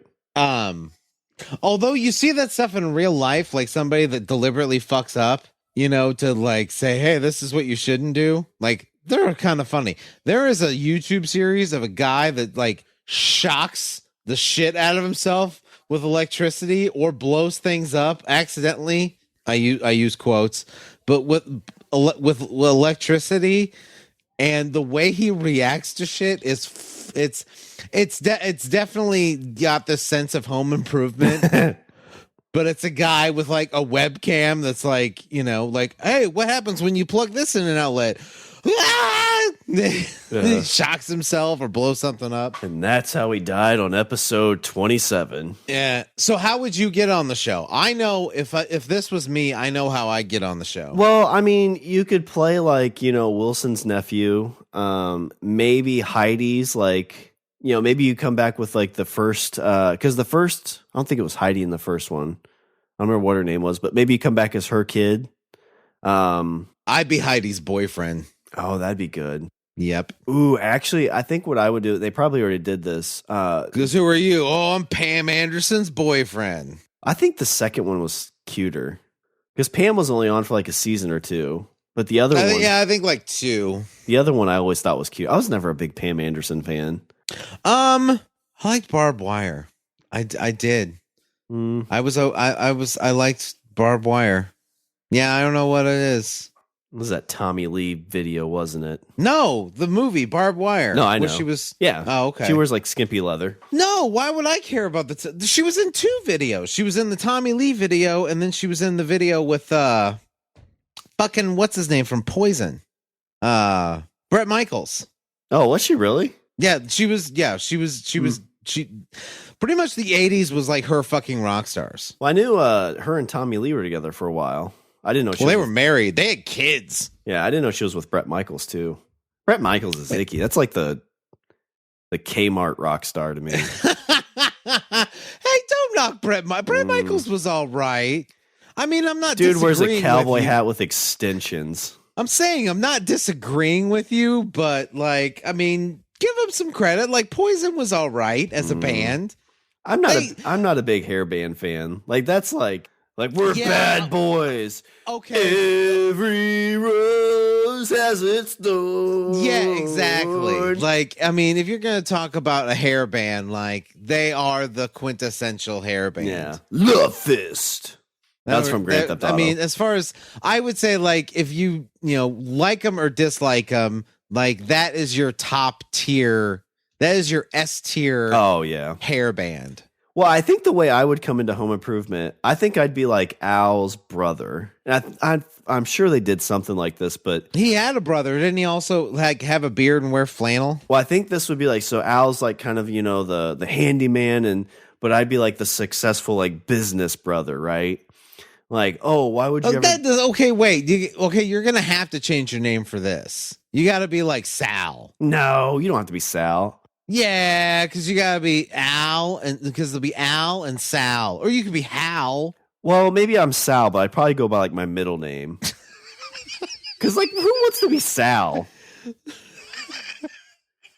Although you see that stuff in real life, like somebody that deliberately fucks up, to like say, hey, this is what you shouldn't do. Like, they're kind of funny. There is a YouTube series of a guy that like shocks the shit out of himself with electricity or blows things up accidentally. I use quotes, but with electricity, and the way he reacts to shit is it's definitely got this sense of Home Improvement. But it's a guy with like a webcam that's like, like, hey, what happens when you plug this in an outlet? He shocks himself or blows something up. And that's how he died on episode 27. Yeah. So how would you get on the show? I know if this was me, I know how I get on the show. Well, I mean, you could play like, Wilson's nephew, maybe Heidi's like, maybe you come back with like the first, because the first, I don't think it was Heidi in the first one. I don't remember what her name was, but maybe you come back as her kid. I'd be Heidi's boyfriend. Oh, that'd be good. Yep. Ooh, actually, I think what I would do, they probably already did this. Because who are you? Oh, I'm Pam Anderson's boyfriend. I think the second one was cuter. Because Pam was only on for like a season or two. But the other one. Yeah, I think like 2. The other one I always thought was cute. I was never a big Pam Anderson fan. I liked Barbed Wire. I did. I liked Barbed Wire. Yeah, I don't know what it is. It was that Tommy Lee video, wasn't it? No, the movie Barbed Wire. No, I know. Where she was. Yeah. Oh, okay. She wears like skimpy leather. No, why would I care about she was in 2 videos. She was in the Tommy Lee video, and then she was in the video with fucking what's his name from Poison, Bret Michaels. Oh, was she really? Yeah, she was. She pretty much the 80s was like her fucking rock stars. Well, I knew her and Tommy Lee were together for a while. I didn't know. They were married. They had kids. Yeah, I didn't know she was with Bret Michaels too. Bret Michaels is icky. That's like the Kmart rock star to me. Hey, don't knock Bret. Bret Michaels was all right. I mean, I'm not. Dude wears a cowboy hat with extensions. I'm saying I'm not disagreeing with you, but like, I mean, give him some credit. Like Poison was all right as a band. I'm not a big hair band fan. Like that's like we're bad boys. Okay. Every rose has its thorn. Yeah, exactly. Like, I mean, if you're going to talk about a hair band, like they are the quintessential hair band. Yeah. Love Fist. That's from Grand Theft Auto. I mean, as far as I would say, like if you like them or dislike them, like that is your top tier. That is your S tier. Oh yeah, hair band. Well, I think the way I would come into Home Improvement, I think I'd be like Al's brother. And I'm sure they did something like this, but he had a brother. Didn't he also like have a beard and wear flannel? Well, I think this would be like, so Al's like kind of, the handyman but I'd be like the successful like business brother, right? Like, oh, why would you okay, wait. You're going to have to change your name for this. You got to be like Sal. No, you don't have to be Sal. Yeah, because you gotta be Al, and because there'll be Al and Sal, or you could be Hal. Well, maybe I'm Sal, but I'd probably go by like my middle name. Because like, who wants to be Sal?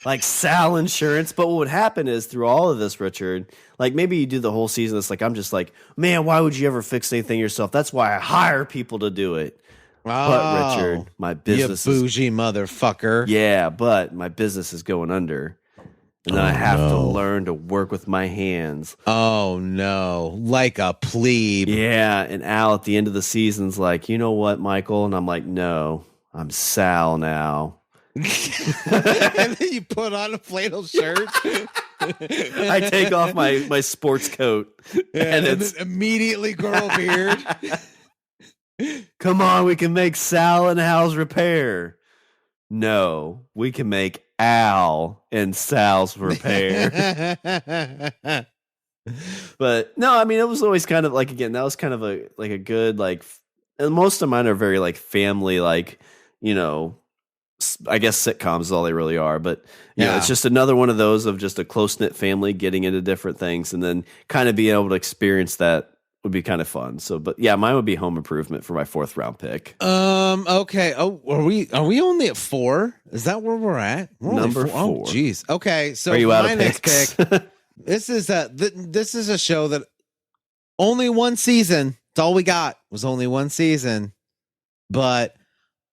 Like Sal Insurance. But what would happen is through all of this, Richard, like maybe you do the whole season. It's like I'm just like, man, why would you ever fix anything yourself? That's why I hire people to do it. But Richard, my business, you bougie motherfucker. Yeah, but my business is going under. And then I have to learn to work with my hands. Oh, no. Like a plebe. Yeah. And Al at the end of the season's like, you know what, Michael? And I'm like, no, I'm Sal now. And then you put on a flannel shirt. I take off my sports coat. And then immediately grow a beard. Come on, we can make Sal and Al's Repair. No, we can make Al and Sal's Repair. But no, I mean, it was always kind of like, again, that was kind of a good, like, and most of mine are very like family, like, I guess sitcoms is all they really are, but it's just another one of those of just a close-knit family getting into different things and then kind of being able to experience that would be kind of fun. So, but yeah, mine would be Home Improvement for my 4th round pick. Okay. Oh, are we only at 4? Is that where we're at? We're Number 4. Oh, geez. Okay. So are you out my of next picks? pick, this is a show that only one season. It's all we got was only one season. But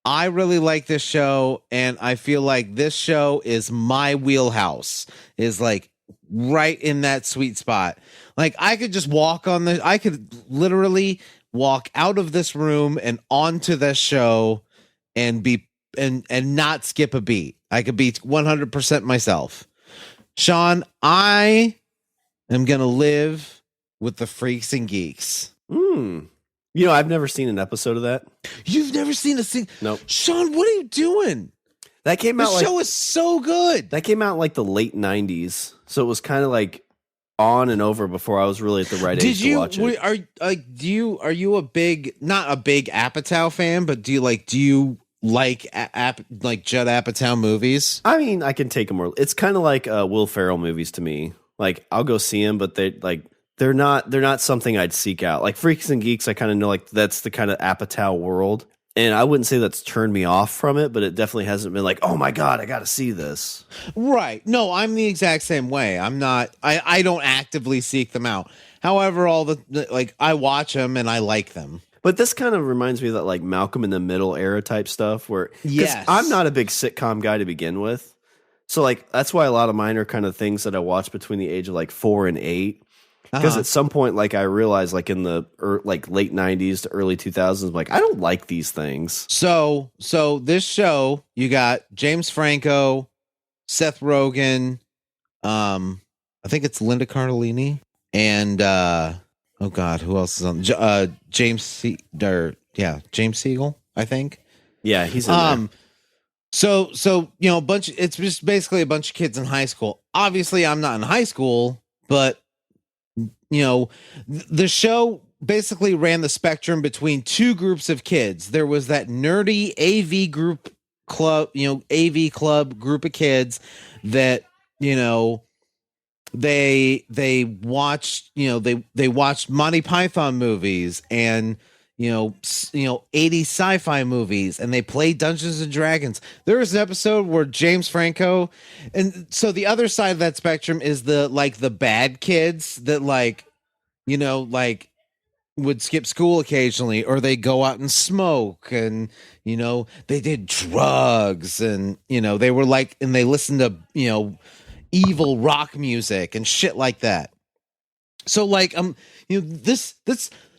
I really like this show, and I feel like this show is my wheelhouse. Is like right in that sweet spot. Like I could just I could literally walk out of this room and onto this show and be and not skip a beat. I could be 100% myself. Shawn, I am gonna live with the freaks and geeks. You know, I've never seen an episode of that. You've never seen a single? Nope. Shawn, what are you doing? That came out. The show is so good. That came out in like the late '90s, so it was kind of like on and over before I was really at the right age to watch it. Are you a big, not a big Apatow fan, but do you like like Judd Apatow movies? I mean, I can take them or it's kind of like Will Ferrell movies to me. Like I'll go see them, but they're not something I'd seek out. Like Freaks and Geeks, I kind of know like that's the kind of Apatow world. And I wouldn't say that's turned me off from it, but it definitely hasn't been like, oh my God, I got to see this. Right. No, I'm the exact same way. I don't actively seek them out. However, I watch them and I like them. But this kind of reminds me of that like Malcolm in the Middle era type stuff where yes. I'm not a big sitcom guy to begin with. So like, that's why a lot of mine are kind of things that I watch between the age of like 4 and 8. Because at some point, like I realized, like in the late '90s to early 2000s, like I don't like these things. So this show, you got James Franco, Seth Rogen, I think it's Linda Cardellini, and oh God, who else is on? James Segel, I think. Yeah, he's in there. So you know, it's just basically a bunch of kids in high school. Obviously, I'm not in high school, but you know, the show basically ran the spectrum between two groups of kids. There was that nerdy AV club group of kids that, you know, they watched, you know, they watched Monty Python movies and, you know, 80s sci-fi movies, and they played Dungeons and Dragons. There was an episode where James Franco, and so the other side of that spectrum is the bad kids that would skip school occasionally, or they go out and smoke, and, you know, they did drugs, and, you know, they were like, and they listened to, you know, evil rock music and shit like that. So like, you know, this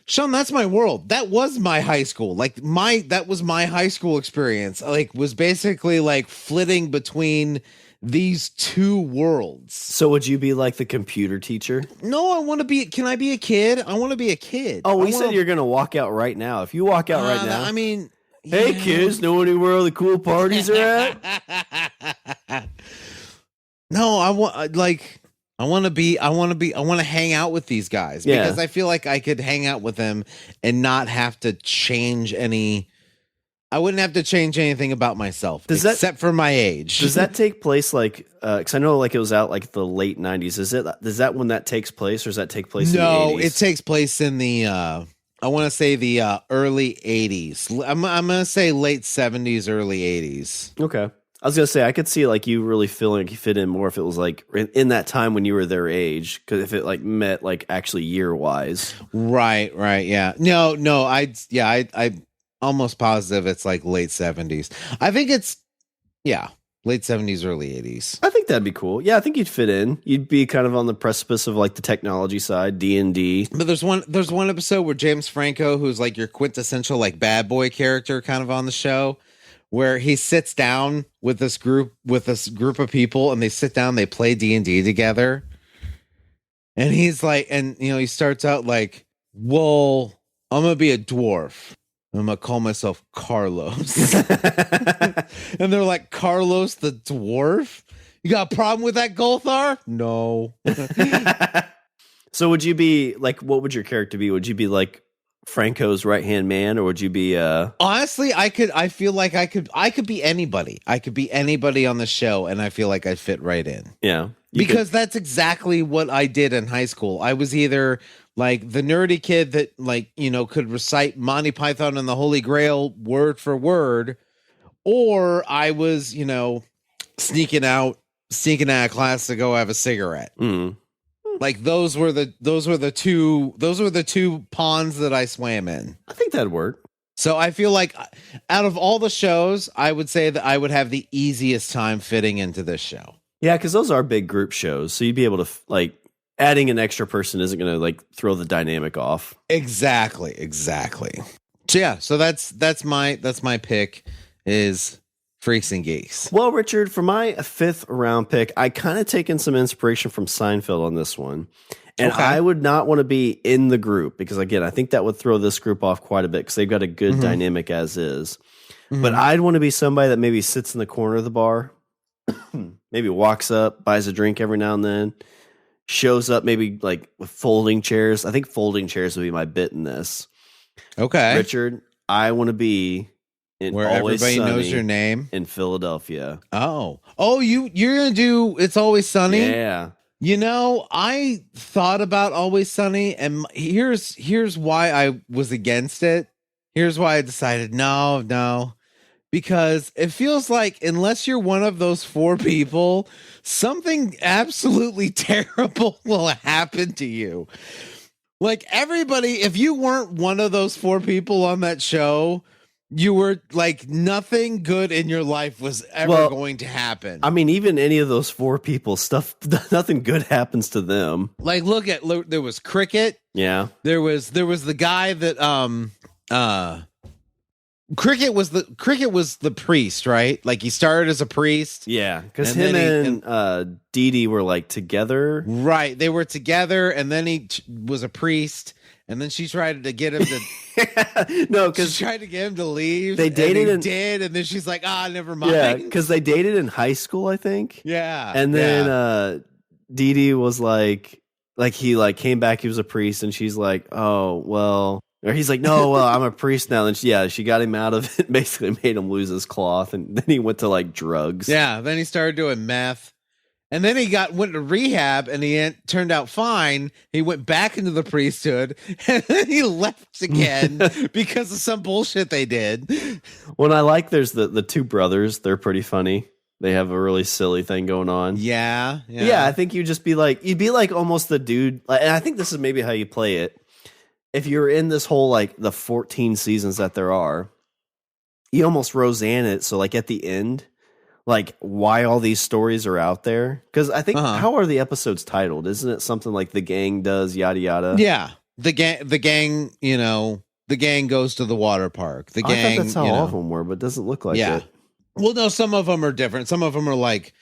Shawn, that's my world. That was my high school. That was my high school experience. Like, was basically like flitting between these two worlds. So would you be like the computer teacher? No, can I be a kid? I want to be a kid. Oh, we said you're going to walk out right now. If you walk out right now. I mean, hey kids, know anywhere all the cool parties are at? No, I want to hang out with these guys because I feel like I could hang out with them and not have to change I wouldn't have to change anything about myself except for my age. Does that take place like, cause I know like it was out like the late 90s. Is that when that takes place, or does that take place in the 80s? No, it takes place in the, I want to say the early 80s. I'm going to say late 70s, early 80s. Okay. I was going to say, I could see like you really feeling like you fit in more if it was like in that time when you were their age. Because if it like met like actually year wise. Right. Yeah. No, I almost positive it's like late 70s. I think it's, late 70s, early 80s. I think that'd be cool. Yeah, I think you'd fit in. You'd be kind of on the precipice of like the technology side, D&D. But there's one episode where James Franco, who's like your quintessential like bad boy character kind of on the show, where he sits down with this group of people, and they sit down, they play D&D together. And he's like, and you know, he starts out like, well, I'm going to be a dwarf. I'm going to call myself Carlos. And they're like, Carlos the dwarf? You got a problem with that, Golthar? No. So would you be like, what would your character be? Would you be like Franco's right-hand man, or would you be Honestly, I feel like I could be anybody. I could be anybody on the show, and I feel like I'd fit right in. Yeah. Because that's exactly what I did in high school. I was either like the nerdy kid that, like, you know, could recite Monty Python and the Holy Grail word for word, or I was, you know, sneaking out of class to go have a cigarette. Mm. Like those were the two ponds that I swam in. I think that'd work. So I feel like out of all the shows, I would say that I would have the easiest time fitting into this show. Yeah, because those are big group shows, so you'd be able to like adding an extra person isn't going to like throw the dynamic off. Exactly. So yeah, so that's my pick is Freaks and Geeks. Well, Richard, for my 5th round pick, I kind of taken some inspiration from Seinfeld on this one. And Okay. I would not want to be in the group because, again, I think that would throw this group off quite a bit because they've got a good dynamic as is. But I'd want to be somebody that maybe sits in the corner of the bar, maybe walks up, buys a drink every now and then, shows up maybe like with folding chairs. I think folding chairs would be my bit in this. Okay. Richard, I want to be in Where Always everybody knows Sunny your name. in Philadelphia. Oh, you're gonna do It's Always Sunny? Yeah. You know, I thought about Always Sunny, and here's why I was against it. Here's why I decided no, because it feels like unless you're one of those 4 people, something absolutely terrible will happen to you. Like everybody, if you weren't one of those 4 people on that show, you were like nothing good in your life was ever going to happen. I mean, even any of those 4 people, nothing good happens to them. Like there was Cricket. Yeah. There was the guy that Cricket was the priest, right? Like he started as a priest. Yeah, because And him then and Dee Dee were like together. Right. They were together, and then he was a priest, and then she tried to get him to No, she because tried to get him to leave. They dated and then she's like, never mind. yeah, because they dated in high school, I think. Yeah. And then Dee Dee was like he like came back, he was a priest, and she's like, oh well. Or he's like, no, well, I'm a priest now. And she got him out of it, basically made him lose his cloth. And then he went to like drugs. Yeah, then he started doing meth. And then he went to rehab, and turned out fine. He went back into the priesthood, and then he left again because of some bullshit they did. When I like there's the 2 brothers, they're pretty funny. They have a really silly thing going on. Yeah. Yeah, I think you'd be like almost the dude. And I think this is maybe how you play it. If you're in this whole, like, the 14 seasons that there are, you almost Roseanne it. So, like, at the end, like, why all these stories are out there. Because I think, how are the episodes titled? Isn't it something like The Gang Does Yada Yada? Yeah. The gang, the gang goes to the water park. The gang, I thought that's how all of them were, but it doesn't look like it. Well, no, some of them are different. Some of them are like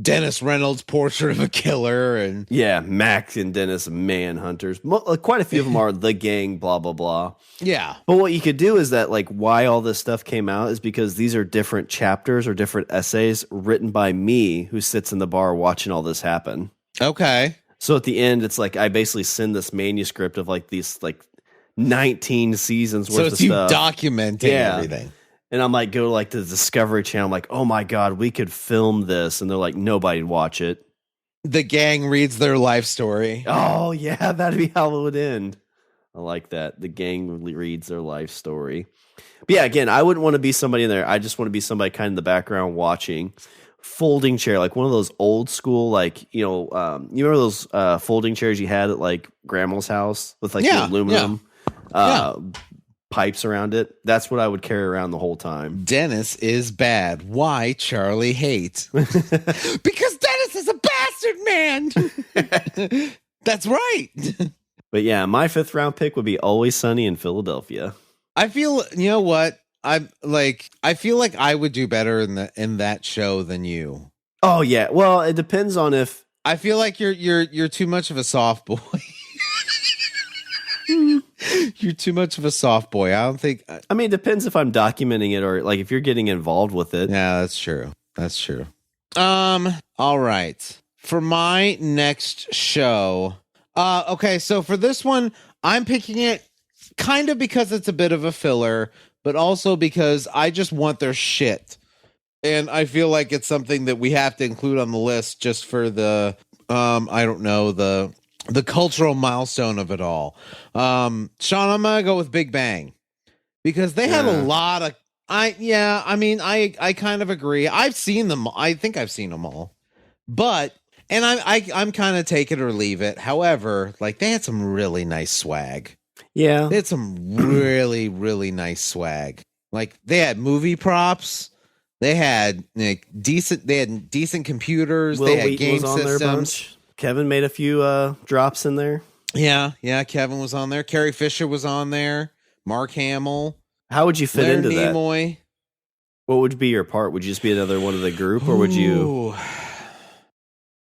Dennis Reynolds' Portrait of a Killer, and Max and Dennis Manhunters. Quite a few of them are The Gang, blah blah blah. Yeah, but what you could do is that like why all this stuff came out is because these are different chapters or different essays written by me who sits in the bar watching all this happen. Okay, so at the end, it's like I basically send this manuscript of like these like 19 seasons worth of stuff. So it's you documenting everything. And I'm like, go to like the Discovery Channel. I'm like, oh my God, we could film this. And they're like, nobody'd watch it. The gang reads their life story. Oh, yeah, that'd be how it would end. I like that. The gang reads their life story. But yeah, again, I wouldn't want to be somebody in there. I just want to be somebody kind of in the background watching. Folding chair, like one of those old school, like, you remember those folding chairs you had at like grandma's house with like the aluminum pipes around it? That's what I would carry around the whole time. Dennis is bad. Why Charlie hates? Because Dennis is a bastard, man. That's right. But yeah, my 5th round pick would be Always Sunny in Philadelphia. I feel, you know what? I feel like I would do better in that show than you. Oh yeah. Well, it depends on if I feel like you're too much of a soft boy. You're too much of a soft boy. I don't think. I mean, it depends if I'm documenting it or like if you're getting involved with it. Yeah, that's true. That's true. All right. For my next show. Okay. So for this one, I'm picking it kind of because it's a bit of a filler, but also because I just want their shit. And I feel like it's something that we have to include on the list just for the, I don't know, the cultural milestone of it all. Shawn, I'm gonna go with Big Bang because they had a lot of. I kind of agree. I've seen them. I think I've seen them all, but And I'm kind of take it or leave it. However, like they had some really nice swag. Yeah. They had some really, really nice swag. Like they had movie props. They had decent computers. Will they had Wheaton game was on systems. there a bunch. Kevin made a few drops in there. Yeah. Kevin was on there. Carrie Fisher was on there. Mark Hamill. How would you fit Leonard into that? Nimoy. What would be your part? Would you just be another one of the group, or would you? Ooh.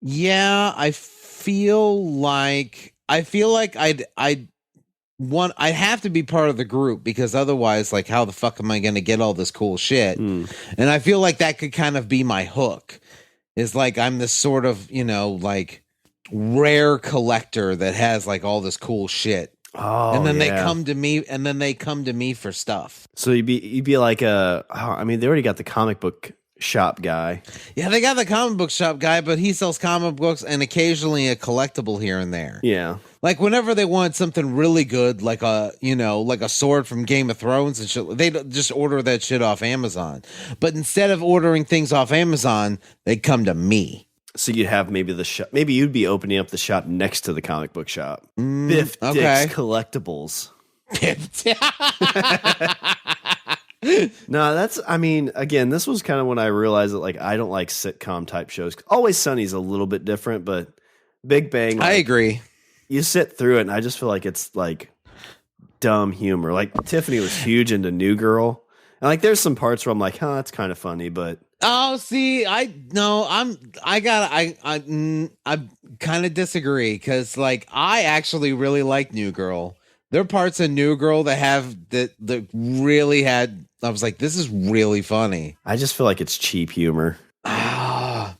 Yeah, I feel like I'd have to be part of the group, because otherwise, like, how the fuck am I going to get all this cool shit? And I feel like that could kind of be my hook. Is like I'm this sort of, like rare collector that has like all this cool shit. Oh, and then yeah. they come to me for stuff. So you'd be like they already got the comic book shop guy. Yeah, they got the comic book shop guy, but he sells comic books and occasionally a collectible here and there. Yeah. Like whenever they want something really good, like a sword from Game of Thrones and shit, they just order that shit off Amazon. But instead of ordering things off Amazon, they come to me. So you'd have maybe the shop. Maybe you'd be opening up the shop next to the comic book shop. Biff Dick's Collectibles. No, again, this was kind of when I realized that like I don't like sitcom type shows. Always Sunny's a little bit different, but Big Bang. I agree. You sit through it, and I just feel like it's like dumb humor. Like Tiffany was huge into New Girl, and like there's some parts where I'm like, that's kind of funny, but. Oh, see, I kind of disagree, because like I actually really like New Girl. There are parts of New Girl that really had. I was like, this is really funny. I just feel like it's cheap humor. What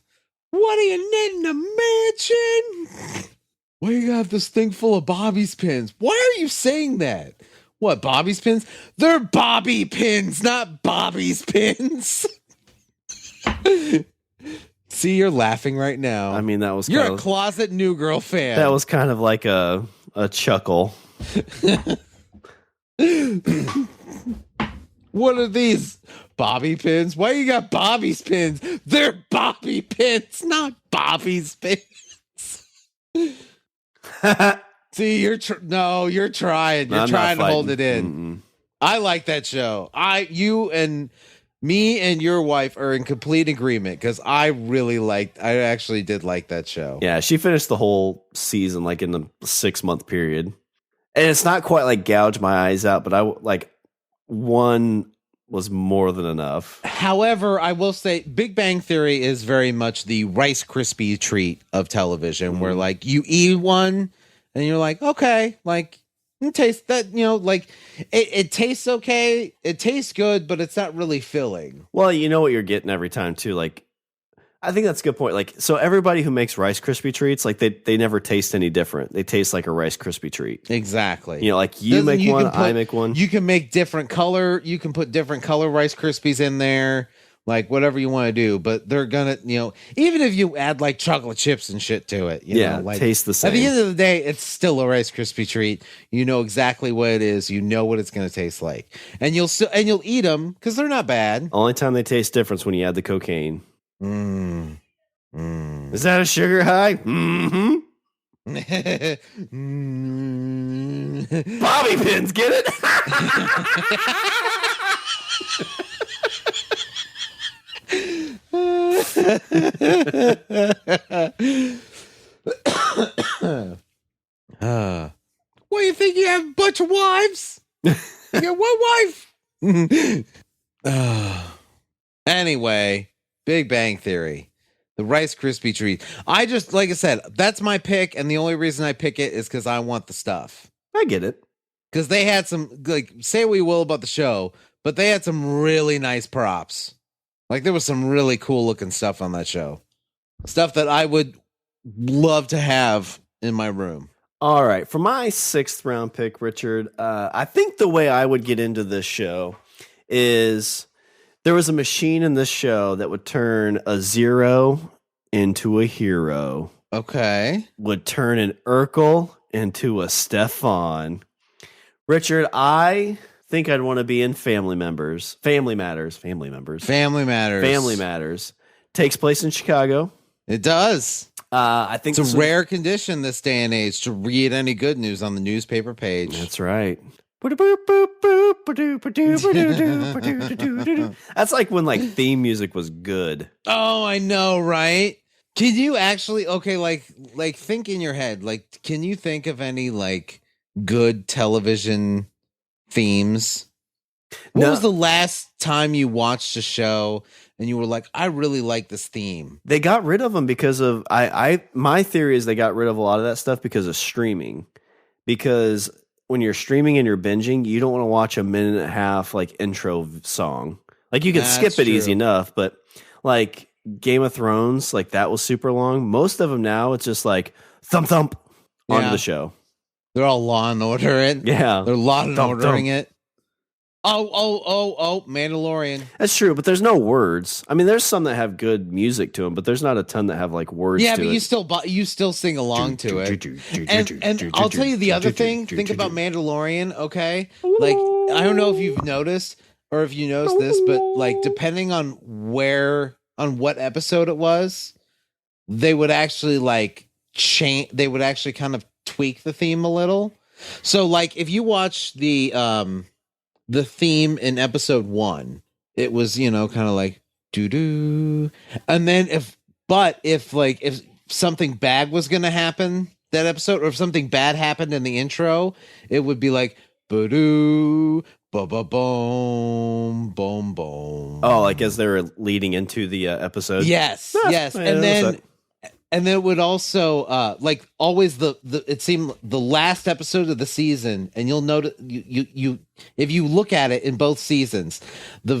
do you need in a mansion? Why you got this thing full of Bobby's pins? Why are you saying that? What, Bobby's pins? They're Bobby pins, not Bobby's pins. See, you're laughing right now. I mean, that was you're a closet New Girl fan. That was kind of like a chuckle. What are these? Bobby pins? Why you got Bobby's pins? They're Bobby pins, not Bobby's pins. See, you're trying. You're trying to hold it in. Mm-mm. I like that show. You and me and your wife are in complete agreement, because I actually did like that show. Yeah, she finished the whole season like in the 6-month period. And it's not quite like gouge my eyes out, but one was more than enough. However, I will say Big Bang Theory is very much the Rice Krispie treat of television, where like you eat one and you're like, okay, like it tastes that, like it tastes okay. It tastes good, but it's not really filling. Well, you know what you're getting every time too. Like, I think that's a good point. Like, so everybody who makes Rice Krispie treats, like they never taste any different. They taste like a Rice Krispie treat. Exactly. Like you make one, I make one. You can make different color. You can put different color Rice Krispies in there, like whatever you want to do. But they're gonna, even if you add like chocolate chips and shit to it, like, taste the same. At the end of the day, it's still a Rice Krispie treat. You know exactly what it is. You know what it's gonna taste like, and you'll eat them because they're not bad. Only time they taste different is when you add the cocaine. Is that a sugar high? Mm-hmm. Bobby pins, get it? What, you think you have a bunch of wives? You got one wife? Anyway, Big Bang Theory. The Rice Krispie treat. I just, like I said, that's my pick, and the only reason I pick it is because I want the stuff. I get it. Because they had some, like, say what you will about the show, but they had some really nice props. Like, there was some really cool looking stuff on that show. Stuff that I would love to have in my room. All right. For my 6th round pick, Richard, I think the way I would get into this show is... there was a machine in this show that would turn a zero into a hero. Okay. Would turn an Urkel into a Stefan. Richard, I think I'd want to be in Family Matters. Takes place in Chicago. It does. I think It's a rare condition this day and age to read any good news on the newspaper page. That's right. That's like when like theme music was good. Oh, I know, right? Can you actually like think in your head, like, can you think of any like good television themes? What was the last time you watched a show and you were like, I really like this theme? They got rid of them because of my theory is they got rid of a lot of that stuff because of streaming. Because when you're streaming and you're binging, you don't want to watch a minute and a half like intro song. Like you can skip it easy enough, but like Game of Thrones, like that was super long. Most of them now, it's just like thump thump onto the show. They're all Law and Order it. Yeah, they're Law and Ordering it. Oh, Mandalorian. That's true, but there's no words. I mean, there's some that have good music to them, but there's not a ton that have like words. Yeah, to but it. you still sing along to it. And I'll tell you the other thing. Think about Mandalorian. Okay, like I don't know if you've noticed or if you noticed this, but like depending on what episode it was, they would actually like change. They would actually kind of tweak the theme a little. So like if you watch the theme in episode 1, it was, kind of like doo doo. And then if something bad was going to happen that episode, or if something bad happened in the intro, it would be like ba-doo, ba-ba-boom, boom, boom. Oh, like as they were leading into the episode? Yes. And then it would also like always it seemed the last episode of the season, and you'll notice you if you look at it in both seasons, the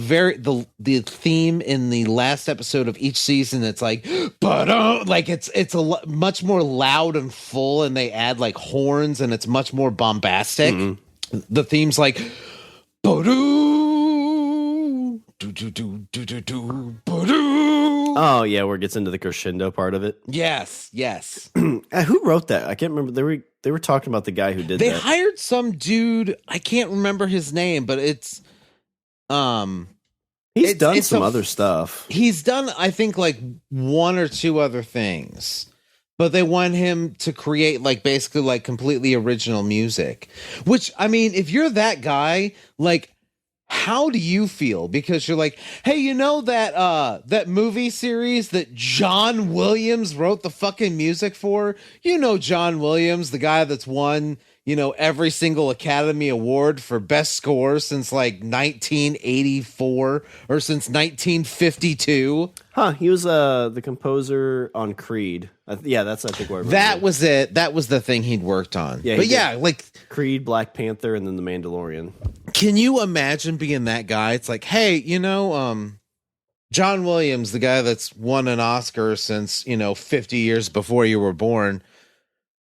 theme in the last episode of each season, it's like like it's much more loud and full, and they add like horns, and it's much more bombastic. Mm-hmm. The theme's like do do do do do do do do. Oh yeah, where it gets into the crescendo part of it. Yes. Who wrote that? I can't remember. They were talking about the guy who did that. They hired some dude. I can't remember his name, but it's he's done some other stuff. He's done, I think, like one or two other things, but they want him to create like basically like completely original music. Which, I mean, if you're that guy, like, how do you feel? Because you're like, hey, that movie series that John Williams wrote the fucking music for? John Williams, the guy that's won, every single Academy Award for best score since like 1984 or since 1952. Huh, he was the composer on Creed. Yeah, that's I think what that was it. That was the thing he'd worked on. Yeah, but yeah, like Creed, Black Panther, and then The Mandalorian. Can you imagine being that guy? It's like, hey, John Williams, the guy that's won an Oscar since 50 years before you were born.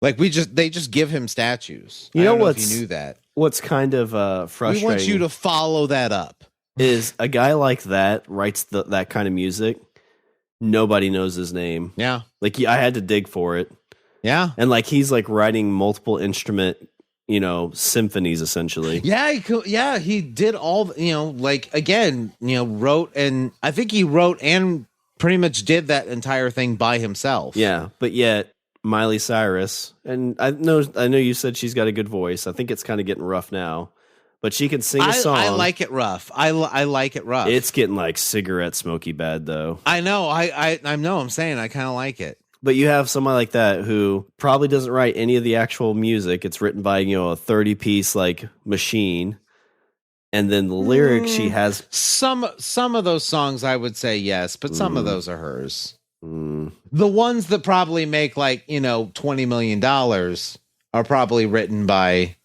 Like they just give him statues. I don't know if you knew that. What's kind of frustrating? We want you to follow that up. Is a guy like that writes that kind of music? Nobody knows his name. Yeah, like I had to dig for it. Yeah, and like he's like writing multiple instrument, symphonies essentially. Yeah, he did all. Like again, wrote, and I think he wrote and pretty much did that entire thing by himself. Yeah, but yet Miley Cyrus, and I know you said she's got a good voice. I think it's kind of getting rough now. But she can sing a song. I like it rough. I like it rough. It's getting like cigarette smoky bad though. I know. I know. I'm saying I kind of like it. But you have somebody like that who probably doesn't write any of the actual music. It's written by a 30-piece like machine, and then the lyrics she has. Some of those songs I would say yes, but some of those are hers. The ones that probably make like $20 million are probably written by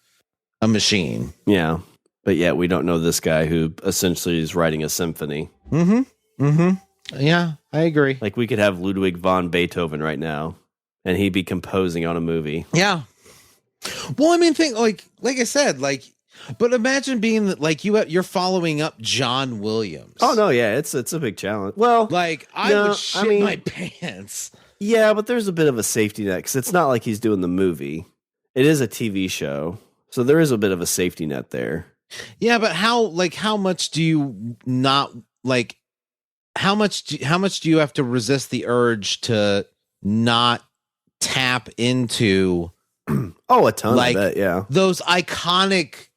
a machine. Yeah. But yet we don't know this guy who essentially is writing a symphony. Yeah, I agree. Like we could have Ludwig von Beethoven right now and he'd be composing on a movie. Yeah. Well, I mean, think like I said, like, but imagine being like you're following up John Williams. Oh no, yeah, it's a big challenge. Well, like I would shit my pants. Yeah, but there's a bit of a safety net because it's not like he's doing the movie. It is a TV show. So there is a bit of a safety net there. Yeah, but how much do you not like? How much do you have to resist the urge to not tap into Oh, a ton like of that, yeah. those iconic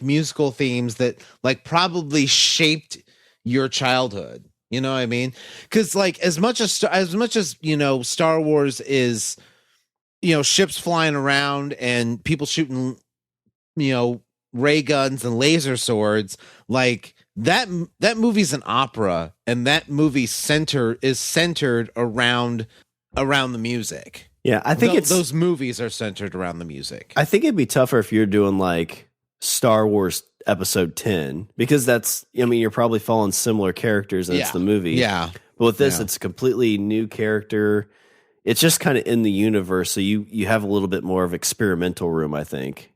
musical themes that like probably shaped your childhood. You know what I mean? Because like as much as Star Wars is, ships flying around and people shooting, ray guns and laser swords, like that movie's an opera, and that movie is centered around the music. Yeah, I think those movies are centered around the music. I think it'd be tougher if you're doing like Star Wars Episode 10, because you're probably following similar characters and it's the movie. Yeah. But with this, it's a completely new character. It's just kind of in the universe, so you have a little bit more of experimental room, I think.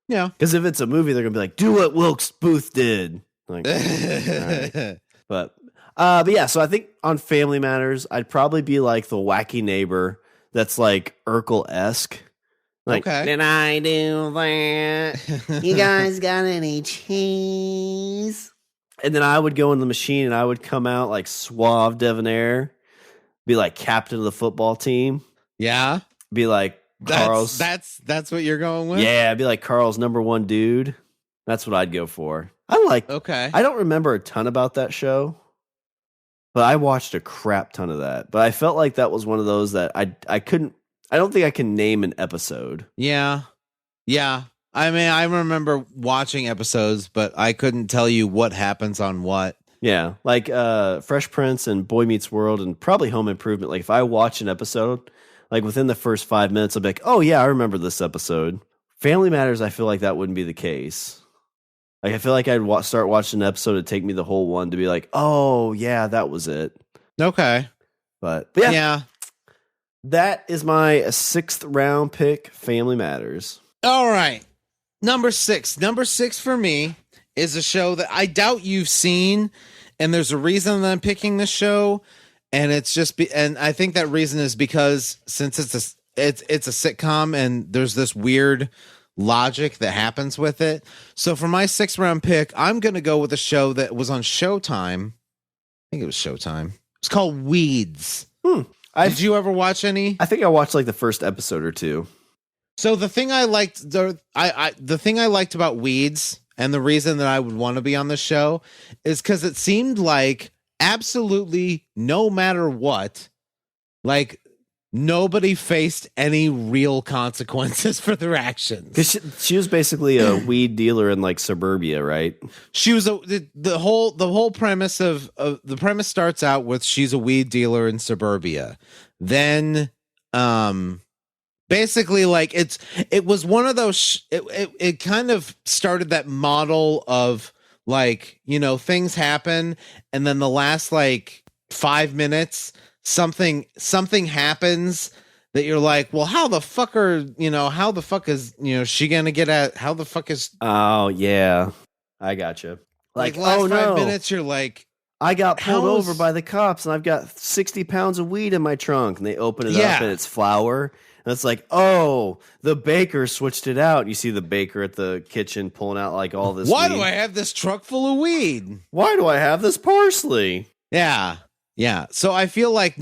Yeah. Because if it's a movie, they're gonna be like, do what Wilkes Booth did. Like, all right. But yeah, so I think on Family Matters, I'd probably be like the wacky neighbor that's like Urkel-esque. Like, okay. Did I do that? You guys got any cheese? And then I would go in the machine and I would come out like suave debonair, be like captain of the football team. Yeah. Be like Carl's. That's what you're going with? Yeah, I'd be like Carl's number one dude. That's what I'd go for. Okay. I don't remember a ton about that show, but I watched a crap ton of that. But I felt like that was one of those that I don't think I can name an episode. Yeah. Yeah. I mean, I remember watching episodes, but I couldn't tell you what happens on what. Yeah. Like Fresh Prince and Boy Meets World and probably Home Improvement. Like if I watch an episode, like within the first 5 minutes, I'll be like, oh yeah, I remember this episode. Family Matters, I feel like that wouldn't be the case. Like I feel like I'd start watching an episode, it'd take me the whole one to be like, oh yeah, that was it. Okay. But yeah. Yeah. That is my 6th round pick, Family Matters. All right. Number 6. Number 6 for me is a show that I doubt you've seen, and there's a reason that I'm picking this show, and it's just and I think that reason is because since it's a sitcom and there's this weird logic that happens with it. So for my 6th round pick, I'm going to go with a show that was on Showtime. I think it was Showtime. It's called Weeds. Did you ever watch any? I think I watched like the first episode or two. So the thing I liked, the thing I liked about Weeds, and the reason that I would want to be on the show, is because it seemed like absolutely no matter what, like nobody faced any real consequences for their actions. Because she was basically a weed dealer in like suburbia, right? She was the whole premise of the premise starts out with she's a weed dealer in suburbia. Then, basically, like it was one of those. It kind of started that model of like, things happen, and then the last like 5 minutes, something happens that you're like, well, how the fuck is she gonna get at? How the fuck is? Oh yeah, I gotcha. Like last 5 minutes, you're like, I got pulled over by the cops, and I've got 60 pounds of weed in my trunk, and they open it up, and it's flour. And it's like, oh, the baker switched it out. You see the baker at the kitchen pulling out like all this Why weed. do I have this truck full of weed? Why do I have this parsley? Yeah. Yeah. So I feel like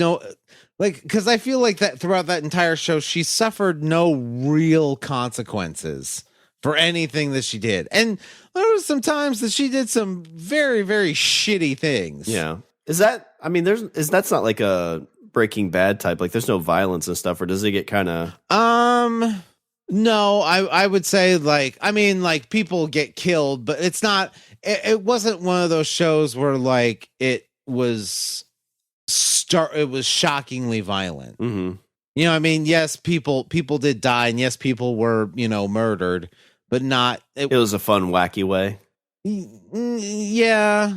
because I feel like that throughout that entire show, she suffered no real consequences for anything that she did. And there was some times that she did some very, very shitty things. Yeah. That's not like a Breaking Bad type, like there's no violence and stuff, or does it get kind of no, I would say like people get killed, but it's not it wasn't one of those shows where like it was shockingly violent. Mm-hmm. Yes, people did die, and yes, people were murdered, but not it was a fun wacky way. Yeah,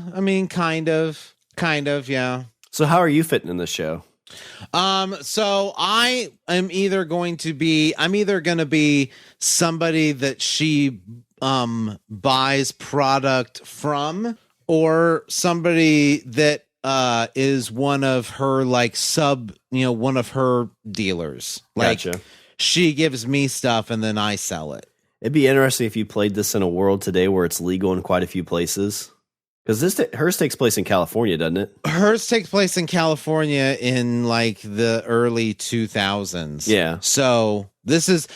kind of, yeah. So how are you fitting in this show? So I'm either going to be somebody that she buys product from, or somebody that is one of her like one of her dealers. Like, gotcha. She gives me stuff and then I sell it. It'd be interesting if you played this in a world today where it's legal in quite a few places. Because hers takes place in California, doesn't it? Hers takes place in California in like the early 2000s. Yeah. So this is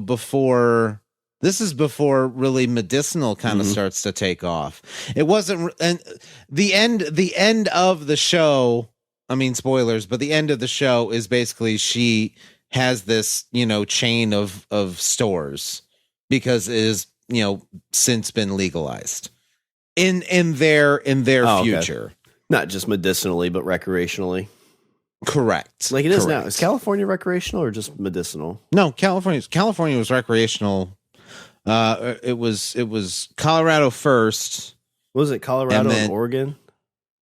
before. This is before really medicinal kind of starts to take off. It wasn't, and the end of the show. I mean, spoilers, but the end of the show is basically she has this, chain of stores because it is, since been legalized in their future. Okay. Not just medicinally, but recreationally. Correct. Like it is now. Is California recreational or just medicinal? No, California was recreational. It was Colorado first. Was it Colorado and Oregon?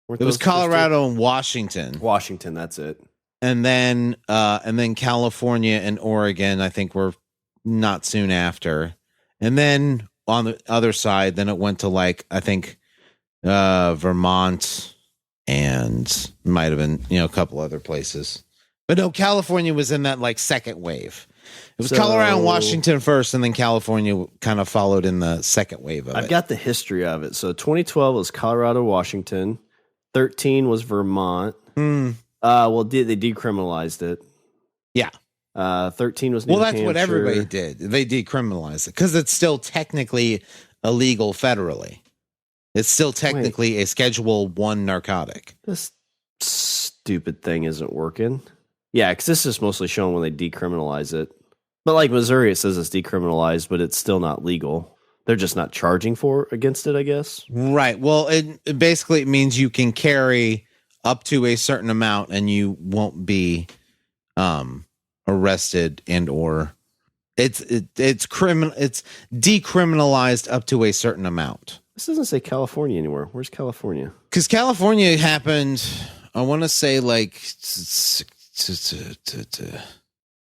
It was Colorado and Washington. Washington, that's it. And then California and Oregon, I think, were not soon after. And then on the other side, then it went to like I think Vermont and might have been a couple other places. But no, California was in that like second wave. It was Colorado and Washington first, and then California kind of followed in the second wave of it. I've got the history of it. So 2012 was Colorado, Washington. 13 was Vermont. Well, they decriminalized it. Yeah. 13 was New Hampshire. What everybody did. They decriminalized it because it's still technically illegal federally. It's still technically a Schedule 1 narcotic. This stupid thing isn't working. Yeah, because this is mostly shown when they decriminalize it. But like Missouri, it says it's decriminalized, but it's still not legal. They're just not charging against it, I guess. Right. Well, it basically means you can carry up to a certain amount and you won't be arrested and or it's decriminalized up to a certain amount. This doesn't say California anywhere. Where's California? Because California happened, I want to say like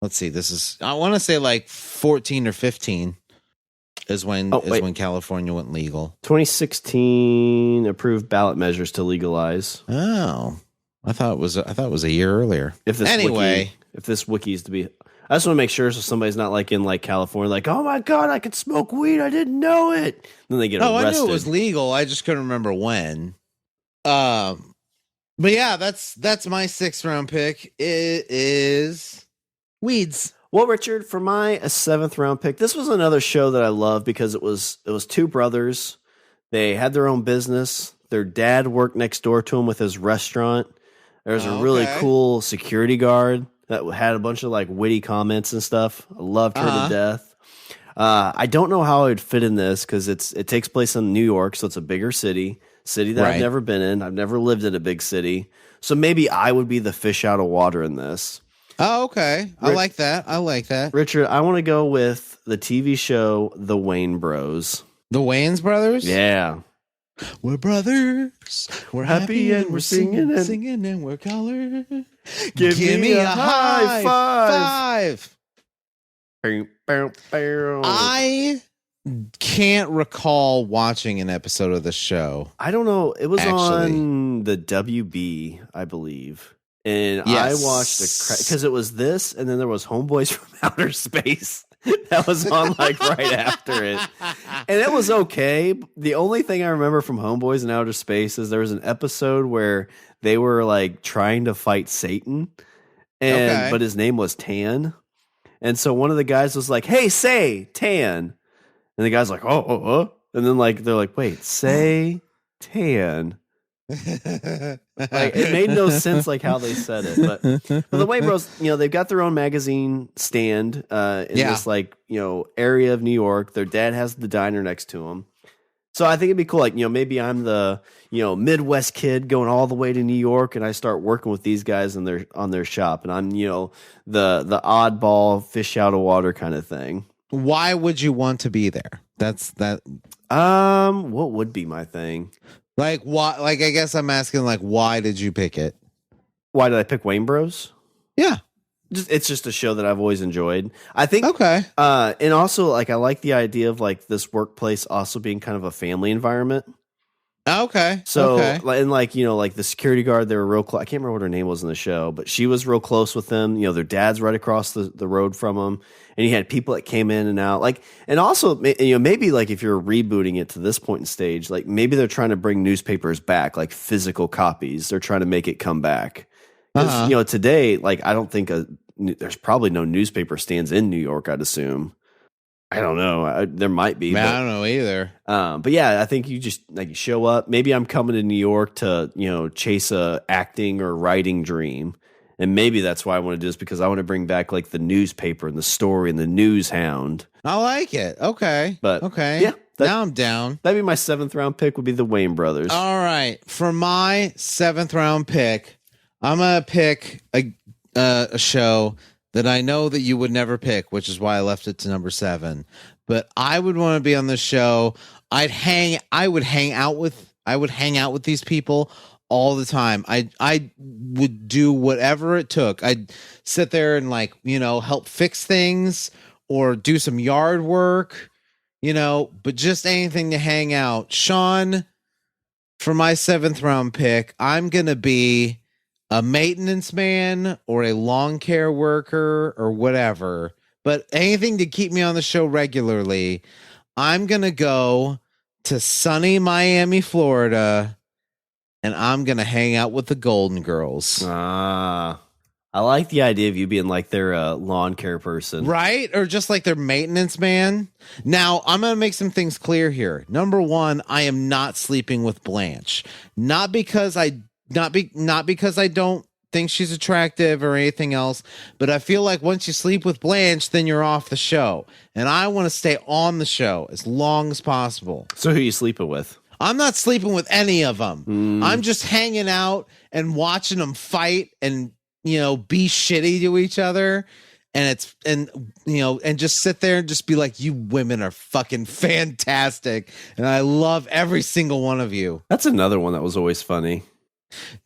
let's see, I want to say like 14 or 15. Is when California went legal. 2016 approved ballot measures to legalize. Oh, I thought it was a year earlier. If this wiki is to be, I just want to make sure so somebody's not like in like California, like, oh my god, I could smoke weed, I didn't know it. Then they get arrested. I knew it was legal. I just couldn't remember when. But yeah, that's my 6th round pick. It is weeds. Well, Richard, for my 7th round pick, this was another show that I love because it was 2 brothers. They had their own business. Their dad worked next door to him with his restaurant. There's a really cool security guard that had a bunch of like witty comments and stuff. I loved her to death. I don't know how I would fit in this because it takes place in New York, so it's a bigger city that I've never been in. I've never lived in a big city, so maybe I would be the fish out of water in this. Oh, okay. I like that. Richard, I want to go with the TV show The Wayne Bros. The Wayans brothers? Yeah. We're brothers. We're happy and we're singing and we're colors. Give me a high five. I can't recall watching an episode of the show. I don't know. It was on the WB, I believe. And yes. I watched because it was this, and then there was Homeboys from Outer Space that was on like right after it, and it was okay. The only thing I remember from Homeboys in Outer Space is there was an episode where they were like trying to fight Satan, but his name was Tan, and so one of the guys was like, "Hey, say Tan," and the guy's like, "Oh," and then like they're like, "Wait, say Tan." Like it made no sense like how they said it, but the Wayne Bros, they've got their own magazine stand in this like area of New York. Their dad has the diner next to him, so I think it'd be cool. Like maybe I'm the Midwest kid going all the way to New York, and I start working with these guys on their shop, and I'm the oddball fish out of water kind of thing. Why would you want to be there? That's that. What would be my thing? Like why? Like I guess I'm asking, like, why did you pick it? Why did I pick Wayne Bros? Yeah, it's just a show that I've always enjoyed. I think and also like I like the idea of like this workplace also being kind of a family environment. Okay. So, okay. and like, like the security guard, they were real close. I can't remember what her name was in the show, but she was real close with them. Their dad's right across the road from them. And you had people that came in and out. Like, and also, maybe like if you're rebooting it to this point in stage, like maybe they're trying to bring newspapers back, like physical copies. They're trying to make it come back. Because, today, like, I don't think there's probably no newspaper stands in New York, I'd assume. I don't know. There might be. Man, I don't know either. But yeah, I think you just like you show up. Maybe I'm coming to New York to chase a acting or writing dream, and maybe that's why I want to do this because I want to bring back like the newspaper and the story and the news hound. I like it. Okay, but okay, yeah. Now I'm down. That'd be my 7th round pick. Would be the Wayne brothers. All right, for my 7th round pick, I'm gonna pick a show that I know that you would never pick, which is why I left it to number 7. But I would want to be on this show. I would hang out with these people all the time. I would do whatever it took. I'd sit there and help fix things or do some yard work, but just anything to hang out. Shawn, for my 7th round pick, I'm going to be a maintenance man or a lawn care worker or whatever, but anything to keep me on the show regularly. I'm going to go to sunny Miami, Florida, and I'm going to hang out with the Golden Girls. I like the idea of you being like their lawn care person. Right? Or just like their maintenance man. Now, I'm going to make some things clear here. Number 1, I am not sleeping with Blanche. Not because I don't think she's attractive or anything else, but I feel like once you sleep with Blanche, then you're off the show. And I want to stay on the show as long as possible. So who are you sleeping with? I'm not sleeping with any of them. I'm just hanging out and watching them fight and, be shitty to each other. And and just sit there and just be like, you women are fucking fantastic. And I love every single one of you. That's another one that was always funny.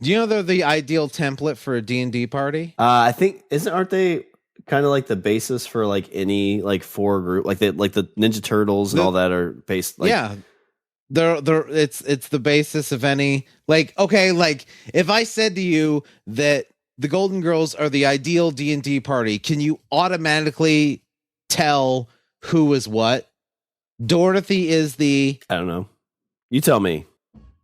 Do you know they're the ideal template for a D&D party? I think aren't they kind of like the basis for like any like 4 group like the Ninja Turtles and all that are based like yeah. They're it's the basis of any if I said to you that the Golden Girls are the ideal D&D party, can you automatically tell who is what? Dorothy is the I don't know. You tell me.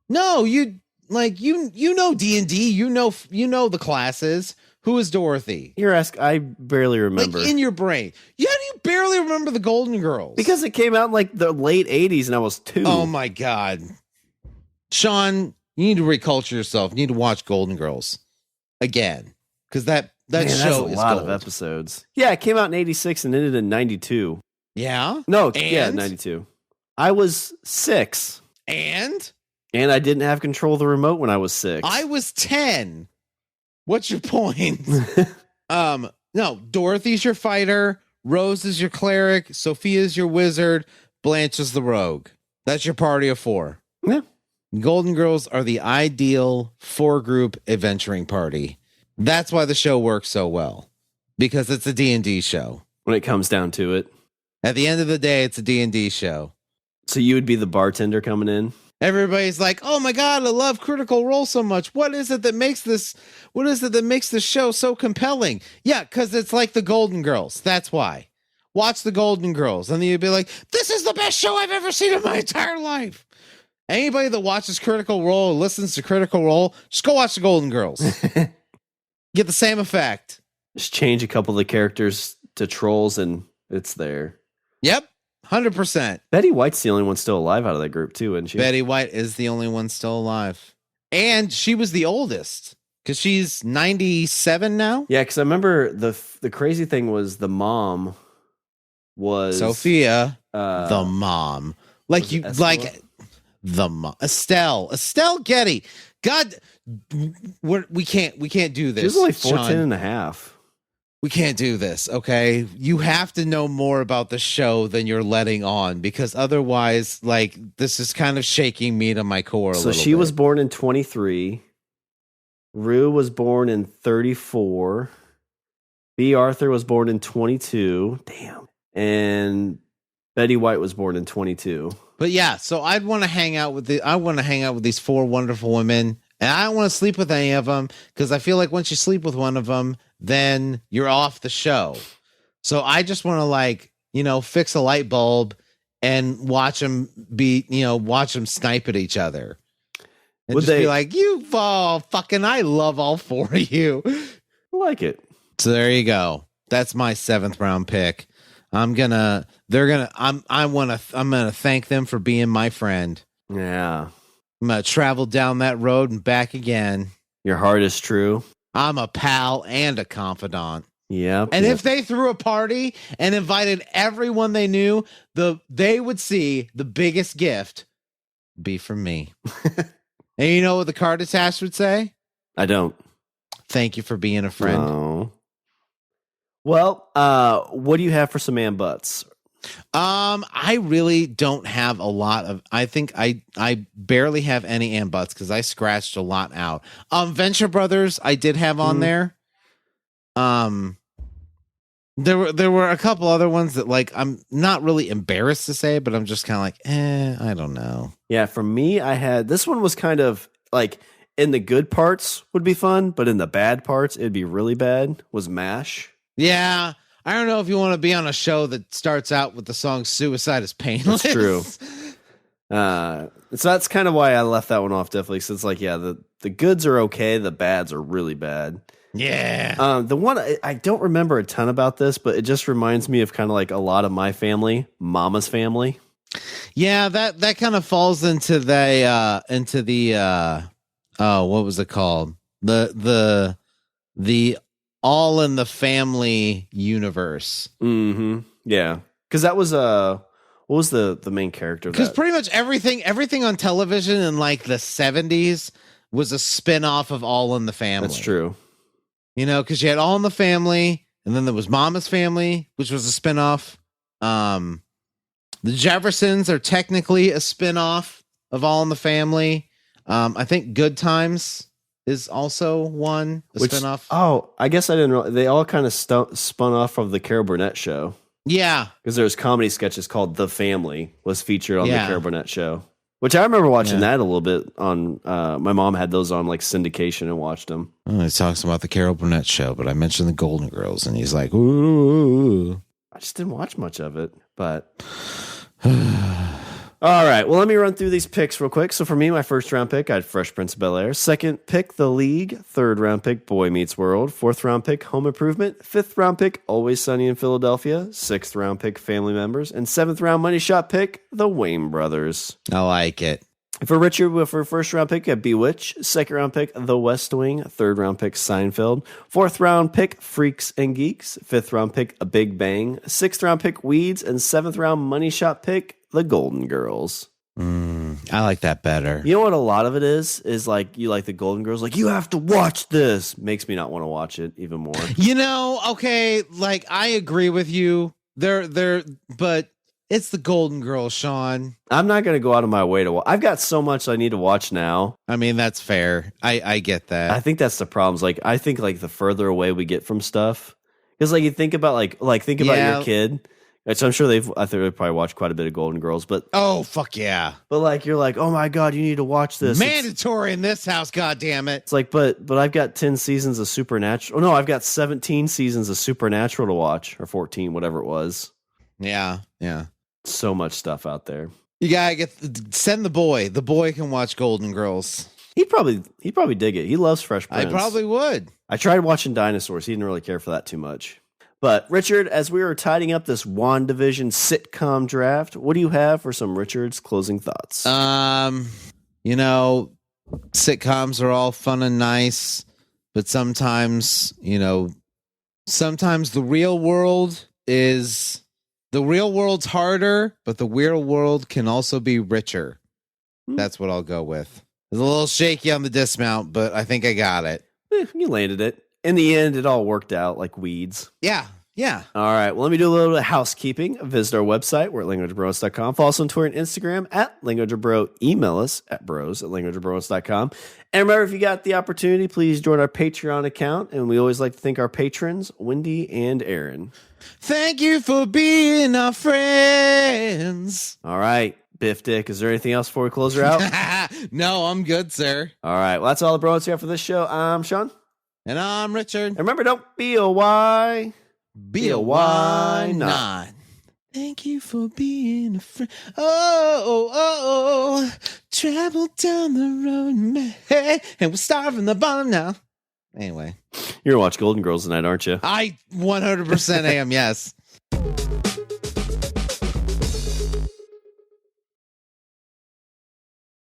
No, you know D&D, you know the classes. Who is Dorothy? You're asking. I barely remember. Like in your brain. Yeah, you barely remember the Golden Girls. Because it came out in like the late 80s and I was 2. Oh my God. Shawn, you need to reculture yourself. You need to watch Golden Girls again. Because that show is a lot of episodes. Yeah, it came out in 86 and ended in 92. Yeah? No, yeah, 92. I was 6. And I didn't have control of the remote when I was 6. I was 10. What's your point? No, Dorothy's your fighter, Rose is your cleric, Sophia's your wizard, Blanche is the rogue. That's your party of 4. Yeah. Golden Girls are the ideal 4-group adventuring party. That's why the show works so well. Because it's a D&D show. When it comes down to it. At the end of the day, it's a D&D show. So you would be the bartender coming in? Everybody's like, "Oh my God, I love Critical Role so much. What is it that makes this show so compelling?" Yeah, because it's like the Golden Girls. That's why. Watch the Golden Girls. And then you'd be like, "This is the best show I've ever seen in my entire life." Anybody that watches Critical Role or listens to Critical Role, just go watch the Golden Girls. Get the same effect. Just change a couple of the characters to trolls and it's there. Yep. 100%. Betty White's the only one still alive out of that group too, isn't she? Betty White is the only one still alive. And she was the oldest because she's 97 now. Yeah, because I remember the crazy thing was the mom was Sophia, the mom. Like you Estelle? like the mom. Estelle Getty. God, we can't do this. She was only 4'10" Shawn. and a half. We can't do this, okay? You have to know more about the show than you're letting on because otherwise, this is kind of shaking me to my core a little bit. So she was born in 23. Rue was born in 34. B. Arthur was born in 22. Damn. And Betty White was born in 22. But yeah, so I'd want to hang out with these four wonderful women, and I don't want to sleep with any of them because I feel like once you sleep with one of them, then you're off the show. So I just want to fix a light bulb and watch them snipe at each other. And Would just they be like, I love all four of you. I like it. So there you go. That's my 7th round pick. I'm gonna thank them for being my friend. Yeah. I'm gonna travel down that road and back again. Your heart is true. I'm a pal and a confidant. Yeah. And if they threw a party and invited everyone they knew, they would see the biggest gift be from me. And you know what the card attached would say? I don't. Thank you for being a friend. No. Well, what do you have for some man butts? I really don't have a lot of. I think I barely have any and butts because I scratched a lot out. Venture Brothers, I did have on there. There were a couple other ones that I'm not really embarrassed to say, but I'm just kind of I don't know. Yeah, for me, I had this one was kind of in the good parts would be fun, but in the bad parts it'd be really bad. Was MASH. Yeah, I don't know if you want to be on a show that starts out with the song "Suicide is Painless." That's true. So that's kind of why I left that one off. Definitely, since the goods are okay, the bads are really bad. Yeah. The one I don't remember a ton about this, but it just reminds me of kind of a lot of my family, Mama's family. Yeah, that kind of falls into the what was it called? The All in the Family universe. Mm-hmm. Yeah, because that was what was the main character? Because pretty much everything on television in the 70s was a spin-off of All in the Family. That's true. Because you had All in the Family, and then there was Mama's Family, which was a spinoff. The Jeffersons are technically a spinoff of All in the Family. I think Good Times is also one, spinoff. Oh, I guess I didn't know. They all kind of spun off of the Carol Burnett show. Yeah. Because there's comedy sketches called The Family was featured on the Carol Burnett show. Which I remember watching that a little bit on. My mom had those on syndication and watched them. Oh, he talks about the Carol Burnett show, but I mentioned the Golden Girls, and he's like, "Ooh." I just didn't watch much of it, but all right. Well, let me run through these picks real quick. So for me, my first round pick, I had Fresh Prince of Bel-Air. Second pick, The League. Third round pick, Boy Meets World. Fourth round pick, Home Improvement. Fifth round pick, Always Sunny in Philadelphia. Sixth round pick, Family Members. And seventh round money shot pick, The Wayne Brothers. I like it. For Richard, for first round pick, at Bewitch. Second round pick, The West Wing. Third round pick, Seinfeld. Fourth round pick, Freaks and Geeks. Fifth round pick, A Big Bang. Sixth round pick, Weeds. And seventh round money shot pick, The Golden Girls. I like that better. You know what a lot of it is you like the Golden Girls. You have to watch this. Makes me not want to watch it even more. Okay, I agree with you. But it's the Golden Girls, Shawn. I'm not going to go out of my way to watch. I've got so much I need to watch now. I mean, that's fair. I get that. I think that's the problems. I think the further away we get from stuff, because you think about think about your kid. Which I'm sure I think they've probably watched quite a bit of Golden Girls, but oh fuck yeah! But you're oh my god, you need to watch this. Mandatory in this house, god damn it! It's but I've got 10 seasons of Supernatural. Oh no, I've got 17 seasons of Supernatural to watch, or 14, whatever it was. Yeah. So much stuff out there. You gotta send the boy. The boy can watch Golden Girls. He'd probably dig it. He loves Fresh Prince. I probably would. I tried watching Dinosaurs. He didn't really care for that too much. But Richard, as we were tidying up this WandaVision sitcom draft, what do you have for some Richard's closing thoughts? Sitcoms are all fun and nice, but sometimes the real world's harder, but the real world can also be richer. That's what I'll go with. It's a little shaky on the dismount, but I think I got it. You landed it. In the end, it all worked out like weeds. Yeah. All right. Well, let me do a little bit of housekeeping. Visit our website. We're at languageofbromance.com. Follow us on Twitter and Instagram at languageofbro. Email us at bros@languageofbromance.com. And remember, if you got the opportunity, please join our Patreon account. And we always like to thank our patrons, Wendy and Aaron. Thank you for being our friends. All right, Biff Dick, is there anything else before we close her out? No, I'm good, sir. All right, well, that's all the bros here for this show. I'm Shawn. And I'm Richard. And remember, don't be a why. Be a why not. Thank you for being a friend. Oh. Travel down the road, man. And we're starving the bottom now. Anyway. You're going to watch Golden Girls tonight, aren't you? I 100% am, yes.